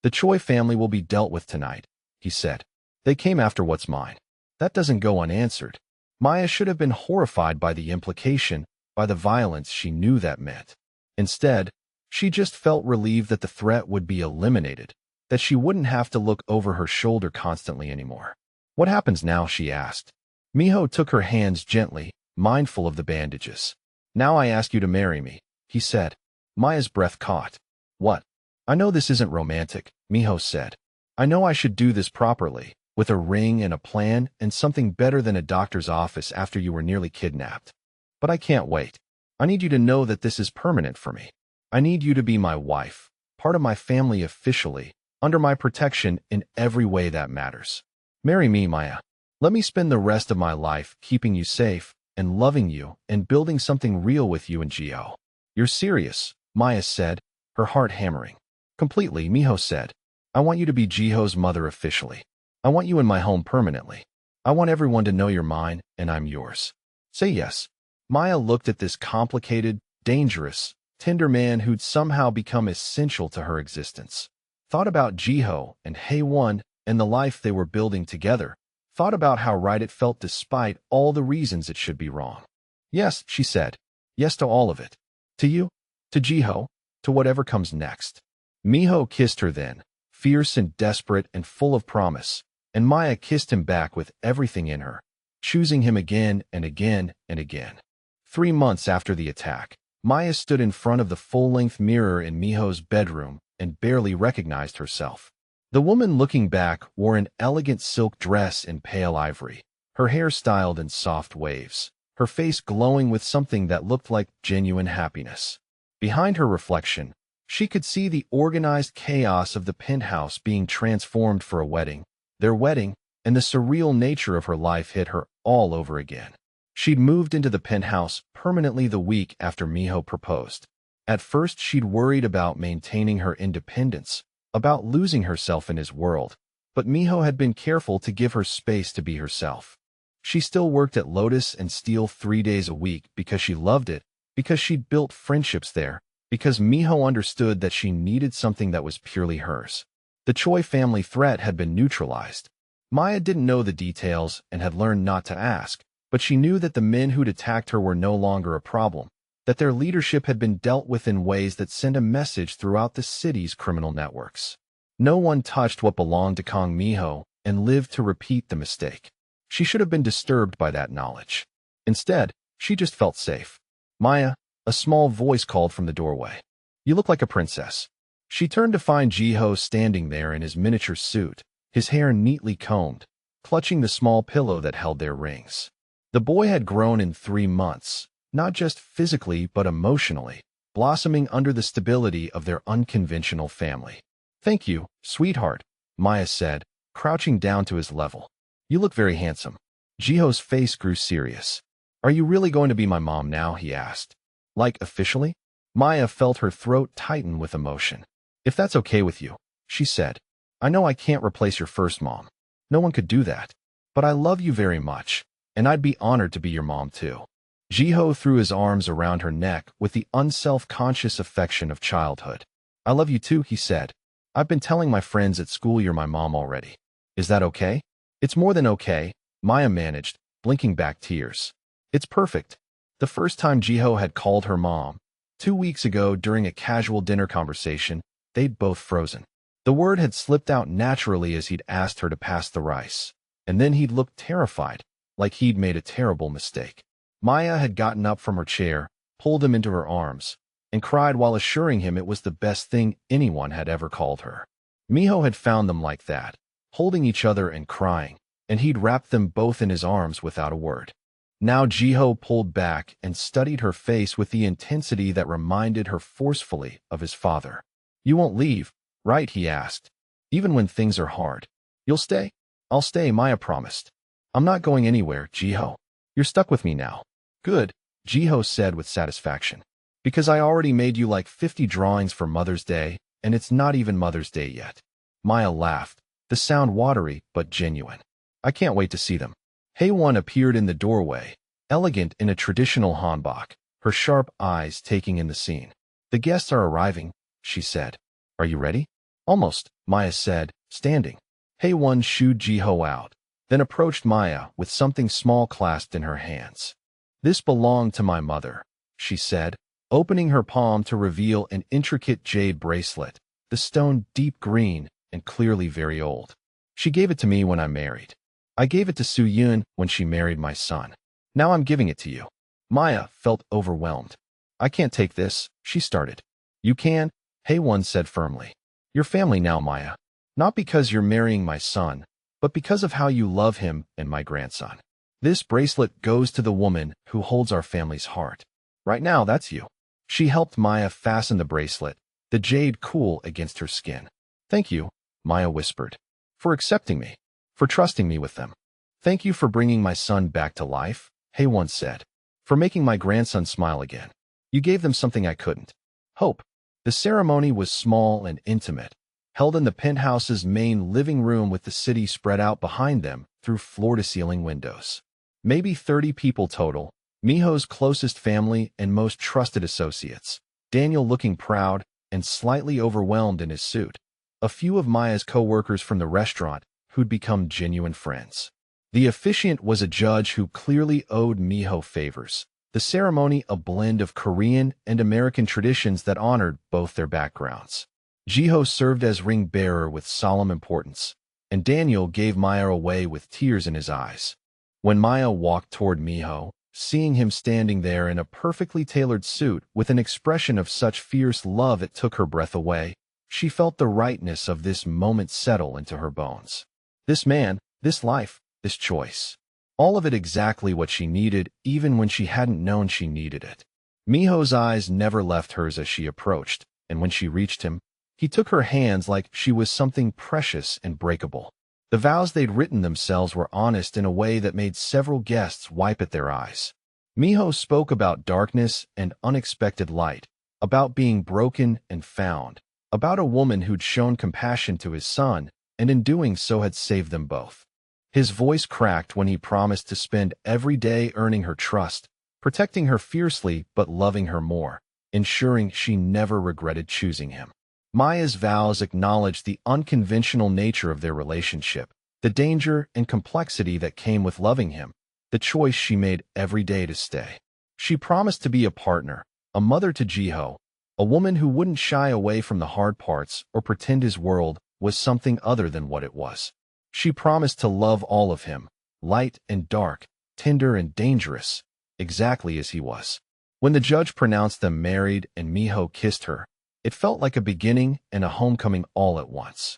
The Choi family will be dealt with tonight, he said. They came after what's mine. That doesn't go unanswered. Maya should have been horrified by the implication, by the violence she knew that meant. Instead, she just felt relieved that the threat would be eliminated, that she wouldn't have to look over her shoulder constantly anymore. What happens now, she asked. Miho took her hands gently, mindful of the bandages. Now I ask you to marry me, he said. Maya's breath caught. What? I know this isn't romantic, Miho said. I know I should do this properly, with a ring and a plan and something better than a doctor's office after you were nearly kidnapped. But I can't wait. I need you to know that this is permanent for me. I need you to be my wife, part of my family officially, under my protection in every way that matters. Marry me, Maya. Let me spend the rest of my life keeping you safe and loving you and building something real with you and Jiho. You're serious, Maya said, her heart hammering. Completely, Miho said. I want you to be Jiho's mother officially. I want you in my home permanently. I want everyone to know you're mine and I'm yours. Say yes. Maya looked at this complicated, dangerous, tender man who'd somehow become essential to her existence. Thought about Jiho and Haewon and the life they were building together. Thought about how right it felt despite all the reasons it should be wrong. Yes, she said. Yes to all of it. To you, to Jiho, to whatever comes next. Miho kissed her then, fierce and desperate and full of promise, and Maya kissed him back with everything in her, choosing him again and again and again. 3 months after the attack, Maya stood in front of the full-length mirror in Miho's bedroom and barely recognized herself. The woman looking back wore an elegant silk dress in pale ivory, her hair styled in soft waves, her face glowing with something that looked like genuine happiness. Behind her reflection, she could see the organized chaos of the penthouse being transformed for a wedding, their wedding, and the surreal nature of her life hit her all over again. She'd moved into the penthouse permanently the week after Miho proposed. At first, she'd worried about maintaining her independence, about losing herself in his world, but Miho had been careful to give her space to be herself. She still worked at Lotus and Steel 3 days a week because she loved it, because she'd built friendships there, because Miho understood that she needed something that was purely hers. The Choi family threat had been neutralized. Maya didn't know the details and had learned not to ask, but she knew that the men who'd attacked her were no longer a problem, that their leadership had been dealt with in ways that sent a message throughout the city's criminal networks. No one touched what belonged to Kong Miho and lived to repeat the mistake. She should have been disturbed by that knowledge. Instead, she just felt safe. Maya, a small voice called from the doorway. You look like a princess. She turned to find Jiho standing there in his miniature suit, his hair neatly combed, clutching the small pillow that held their rings. The boy had grown in 3 months, not just physically but emotionally, blossoming under the stability of their unconventional family. Thank you, sweetheart, Maya said, crouching down to his level. You look very handsome. Jiho's face grew serious. Are you really going to be my mom now? He asked. Like, officially? Maya felt her throat tighten with emotion. If that's okay with you, she said. I know I can't replace your first mom. No one could do that. But I love you very much, and I'd be honored to be your mom too. Jiho threw his arms around her neck with the unself-conscious affection of childhood. I love you too, he said. I've been telling my friends at school you're my mom already. Is that okay? It's more than okay, Maya managed, blinking back tears. It's perfect. The first time Jiho had called her mom, 2 weeks ago during a casual dinner conversation, they'd both frozen. The word had slipped out naturally as he'd asked her to pass the rice, and then he'd looked terrified, like he'd made a terrible mistake. Maya had gotten up from her chair, pulled him into her arms, and cried while assuring him it was the best thing anyone had ever called her. Miho had found them like that, holding each other and crying, and he'd wrapped them both in his arms without a word. Now Jiho pulled back and studied her face with the intensity that reminded her forcefully of his father. You won't leave, right? He asked. Even when things are hard. You'll stay? I'll stay, Maya promised. I'm not going anywhere, Jiho. You're stuck with me now. Good, Jiho said with satisfaction. Because I already made you like 50 drawings for Mother's Day, and it's not even Mother's Day yet. Maya laughed, the sound watery but genuine. I can't wait to see them. Haewon appeared in the doorway, elegant in a traditional hanbok, her sharp eyes taking in the scene. The guests are arriving, she said. Are you ready? Almost, Maya said, standing. Haewon shooed Jiho out, then approached Maya with something small clasped in her hands. This belonged to my mother, she said, opening her palm to reveal an intricate jade bracelet, the stone deep green and clearly very old. She gave it to me when I married. I gave it to Soo-yoon when she married my son. Now I'm giving it to you. Maya felt overwhelmed. I can't take this, she started. You can, Haewon said firmly. You're family now, Maya. Not because you're marrying my son, but because of how you love him and my grandson. This bracelet goes to the woman who holds our family's heart. Right now, that's you. She helped Maya fasten the bracelet, the jade cool against her skin. Thank you, Maya whispered. For accepting me. For trusting me with them. Thank you for bringing my son back to life, Hay once said. For making my grandson smile again. You gave them something I couldn't. Hope. The ceremony was small and intimate, held in the penthouse's main living room with the city spread out behind them through floor-to-ceiling windows. Maybe 30 people total, Miho's closest family and most trusted associates, Daniel looking proud and slightly overwhelmed in his suit, a few of Maya's co-workers from the restaurant who'd become genuine friends. The officiant was a judge who clearly owed Miho favors, the ceremony a blend of Korean and American traditions that honored both their backgrounds. Jiho served as ring-bearer with solemn importance, and Daniel gave Maya away with tears in his eyes. When Maya walked toward Miho, seeing him standing there in a perfectly tailored suit with an expression of such fierce love it took her breath away, she felt the rightness of this moment settle into her bones. This man, this life, this choice. All of it exactly what she needed, even when she hadn't known she needed it. Miho's eyes never left hers as she approached, and when she reached him, he took her hands like she was something precious and breakable. The vows they'd written themselves were honest in a way that made several guests wipe at their eyes. Miho spoke about darkness and unexpected light, about being broken and found, about a woman who'd shown compassion to his son, and in doing so had saved them both. His voice cracked when he promised to spend every day earning her trust, protecting her fiercely but loving her more, ensuring she never regretted choosing him. Maya's vows acknowledged the unconventional nature of their relationship, the danger and complexity that came with loving him, the choice she made every day to stay. She promised to be a partner, a mother to Jiho, a woman who wouldn't shy away from the hard parts or pretend his world was something other than what it was. She promised to love all of him, light and dark, tender and dangerous, exactly as he was. When the judge pronounced them married and Miho kissed her, it felt like a beginning and a homecoming all at once.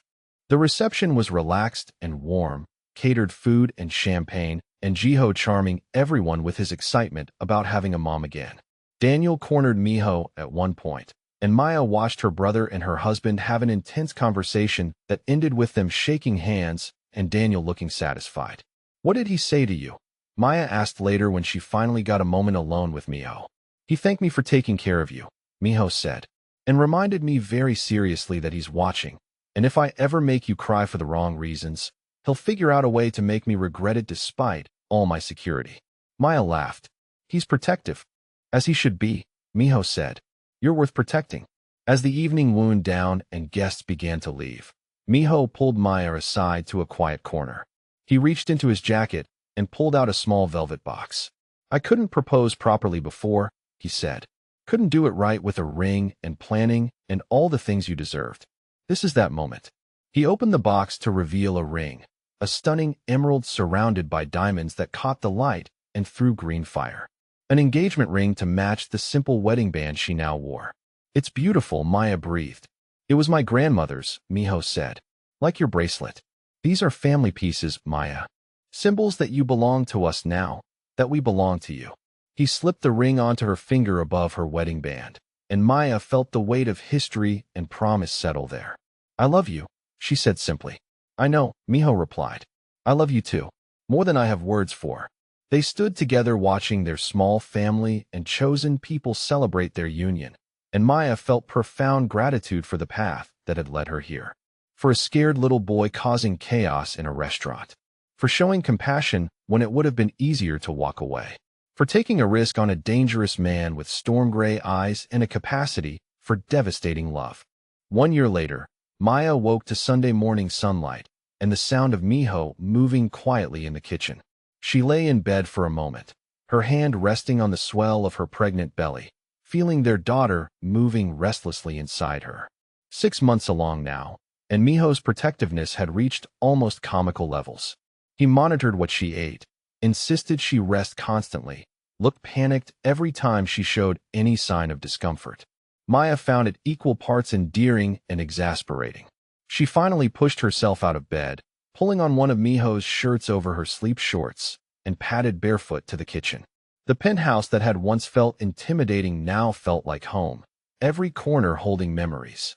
The reception was relaxed and warm, catered food and champagne, and Jiho charming everyone with his excitement about having a mom again. Daniel cornered Miho at one point, and Maya watched her brother and her husband have an intense conversation that ended with them shaking hands and Daniel looking satisfied. What did he say to you? Maya asked later when she finally got a moment alone with Miho. He thanked me for taking care of you, Miho said, and reminded me very seriously that he's watching, and if I ever make you cry for the wrong reasons, he'll figure out a way to make me regret it despite all my security. Maya laughed. He's protective. As he should be, Miho said. You're worth protecting. As the evening wound down and guests began to leave, Miho pulled Maya aside to a quiet corner. He reached into his jacket and pulled out a small velvet box. I couldn't propose properly before, he said. Couldn't do it right with a ring and planning and all the things you deserved. This is that moment. He opened the box to reveal a ring, a stunning emerald surrounded by diamonds that caught the light and threw green fire. An engagement ring to match the simple wedding band she now wore. It's beautiful, Maya breathed. It was my grandmother's, Miho said. Like your bracelet. These are family pieces, Maya. Symbols that you belong to us now, that we belong to you. He slipped the ring onto her finger above her wedding band, and Maya felt the weight of history and promise settle there. I love you, she said simply. I know, Miho replied. I love you too. More than I have words for. They stood together watching their small family and chosen people celebrate their union, and Maya felt profound gratitude for the path that had led her here. For a scared little boy causing chaos in a restaurant. For showing compassion when it would have been easier to walk away. For taking a risk on a dangerous man with storm gray eyes and a capacity for devastating love. 1 year later, Maya woke to Sunday morning sunlight and the sound of Miho moving quietly in the kitchen. She lay in bed for a moment, her hand resting on the swell of her pregnant belly, feeling their daughter moving restlessly inside her. 6 months along now, and Miho's protectiveness had reached almost comical levels. He monitored what she ate, insisted she rest constantly, looked panicked every time she showed any sign of discomfort. Maya found it equal parts endearing and exasperating. She finally pushed herself out of bed, pulling on one of Miho's shirts over her sleep shorts, and padded barefoot to the kitchen. The penthouse that had once felt intimidating now felt like home, every corner holding memories.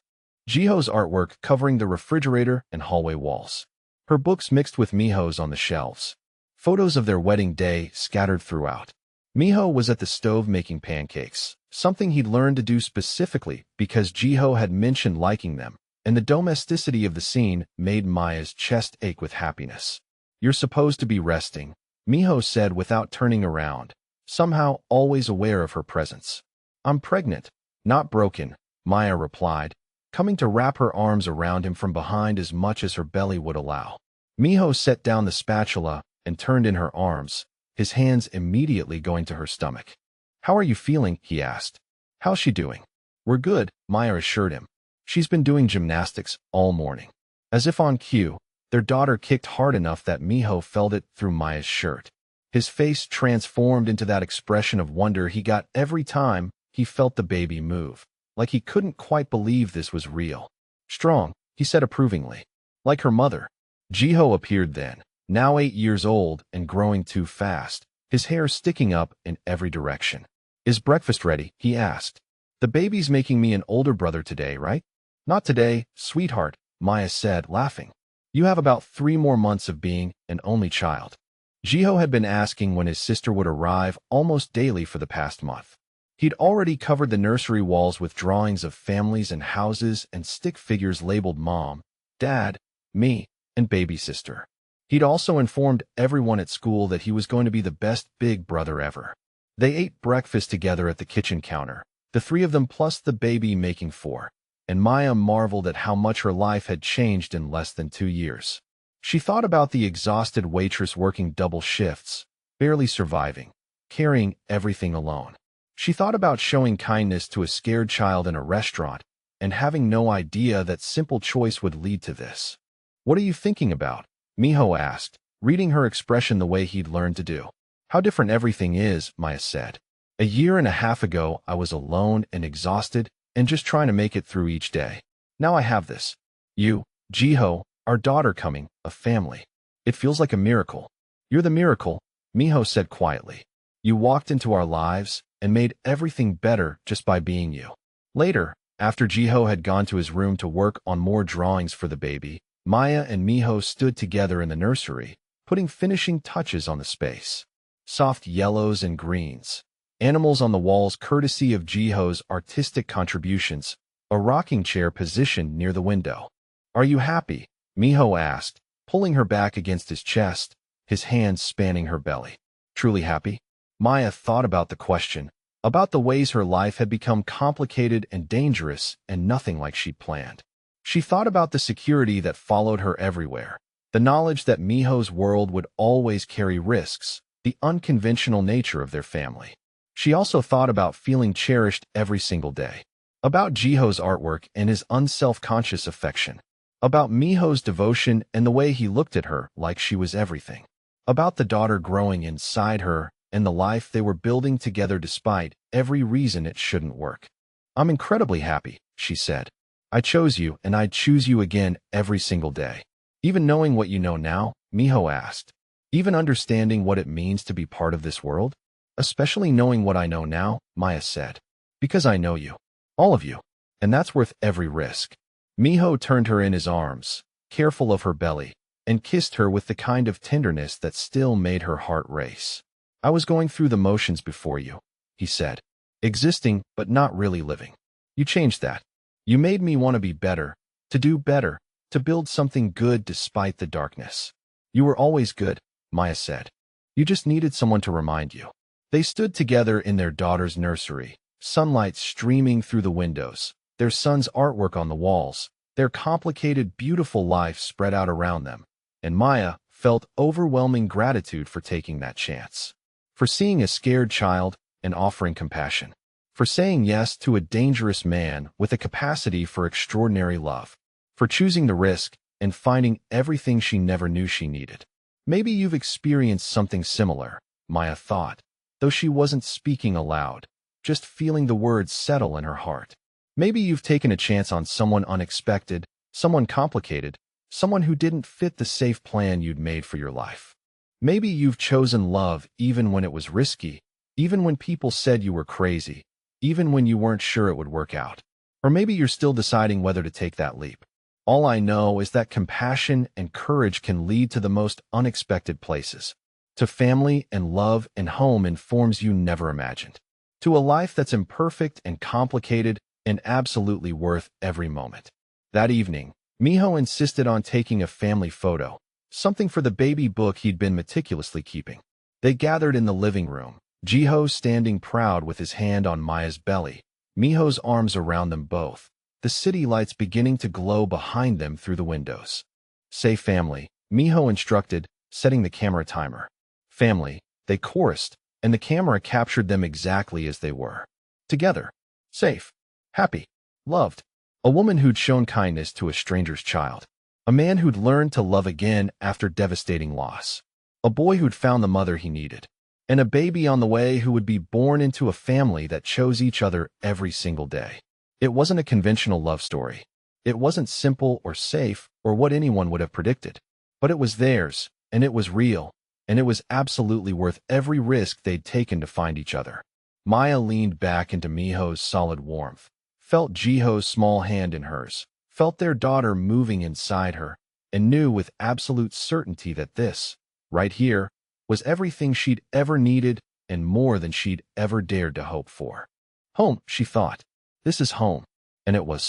Jiho's artwork covering the refrigerator and hallway walls. Her books mixed with Miho's on the shelves. Photos of their wedding day scattered throughout. Miho was at the stove making pancakes, something he'd learned to do specifically because Jiho had mentioned liking them, and the domesticity of the scene made Maya's chest ache with happiness. "You're supposed to be resting," Miho said without turning around, somehow always aware of her presence. "I'm pregnant, not broken," Maya replied, coming to wrap her arms around him from behind as much as her belly would allow. Miho set down the spatula and turned in her arms, his hands immediately going to her stomach. "How are you feeling?" he asked. "How's she doing?" "We're good," Maya assured him. "She's been doing gymnastics all morning." As if on cue, their daughter kicked hard enough that Miho felt it through Maya's shirt. His face transformed into that expression of wonder he got every time he felt the baby move, like he couldn't quite believe this was real. "Strong," he said approvingly. "Like her mother." Jiho appeared then, now 8 years old and growing too fast, his hair sticking up in every direction. "Is breakfast ready?" he asked. "The baby's making me an older brother today, right?" "Not today, sweetheart," Maya said, laughing. "You have about 3 more months of being an only child." Jiho had been asking when his sister would arrive almost daily for the past month. He'd already covered the nursery walls with drawings of families and houses and stick figures labeled Mom, Dad, me, and baby sister. He'd also informed everyone at school that he was going to be the best big brother ever. They ate breakfast together at the kitchen counter, the 3 of them plus the baby making 4, and Maya marveled at how much her life had changed in less than 2 years. She thought about the exhausted waitress working double shifts, barely surviving, carrying everything alone. She thought about showing kindness to a scared child in a restaurant and having no idea that simple choice would lead to this. "What are you thinking about?" Miho asked, reading her expression the way he'd learned to do. "How different everything is," Maya said. "A year and a half ago, I was alone and exhausted and just trying to make it through each day. Now I have this. You, Jiho, our daughter coming, a family. It feels like a miracle." "You're the miracle," Miho said quietly. "You walked into our lives and made everything better just by being you." Later, after Jiho had gone to his room to work on more drawings for the baby, Maya and Miho stood together in the nursery, putting finishing touches on the space. Soft yellows and greens. Animals on the walls courtesy of Jiho's artistic contributions, a rocking chair positioned near the window. "Are you happy?" Miho asked, pulling her back against his chest, his hands spanning her belly. "Truly happy?" Maya thought about the question, about the ways her life had become complicated and dangerous and nothing like she'd planned. She thought about the security that followed her everywhere, the knowledge that Miho's world would always carry risks, the unconventional nature of their family. She also thought about feeling cherished every single day, about Jiho's artwork and his unself-conscious affection, about Miho's devotion and the way he looked at her like she was everything, about the daughter growing inside her and the life they were building together despite every reason it shouldn't work. "I'm incredibly happy," she said. "I chose you and I'd choose you again every single day." "Even knowing what you know now?" Miho asked. "Even understanding what it means to be part of this world?" "Especially knowing what I know now," Maya said. "Because I know you. All of you. And that's worth every risk." Miho turned her in his arms, careful of her belly, and kissed her with the kind of tenderness that still made her heart race. "I was going through the motions before you," he said. "Existing, but not really living. You changed that. You made me want to be better, to do better, to build something good despite the darkness. You were always good," Maya said. "You just needed someone to remind you." They stood together in their daughter's nursery, sunlight streaming through the windows, their son's artwork on the walls, their complicated, beautiful life spread out around them, and Maya felt overwhelming gratitude for taking that chance, for seeing a scared child and offering compassion, for saying yes to a dangerous man with a capacity for extraordinary love, for choosing the risk and finding everything she never knew she needed. Maybe you've experienced something similar, Maya thought, though she wasn't speaking aloud, just feeling the words settle in her heart. Maybe you've taken a chance on someone unexpected, someone complicated, someone who didn't fit the safe plan you'd made for your life. Maybe you've chosen love even when it was risky, even when people said you were crazy, even when you weren't sure it would work out. Or maybe you're still deciding whether to take that leap. All I know is that compassion and courage can lead to the most unexpected places. To family and love and home in forms you never imagined. To a life that's imperfect and complicated and absolutely worth every moment. That evening, Miho insisted on taking a family photo, something for the baby book he'd been meticulously keeping. They gathered in the living room, Jiho standing proud with his hand on Maya's belly, Miho's arms around them both, the city lights beginning to glow behind them through the windows. Say family, Miho instructed, setting the camera timer. Family, they chorused, and the camera captured them exactly as they were. Together. Safe. Happy. Loved. A woman who'd shown kindness to a stranger's child. A man who'd learned to love again after devastating loss. A boy who'd found the mother he needed. And a baby on the way who would be born into a family that chose each other every single day. It wasn't a conventional love story. It wasn't simple or safe or what anyone would have predicted. But it was theirs, and it was real, and it was absolutely worth every risk they'd taken to find each other. Maya leaned back into Miho's solid warmth, felt Jiho's small hand in hers, felt their daughter moving inside her, and knew with absolute certainty that this, right here, was everything she'd ever needed and more than she'd ever dared to hope for. Home, she thought. This is home. And it was.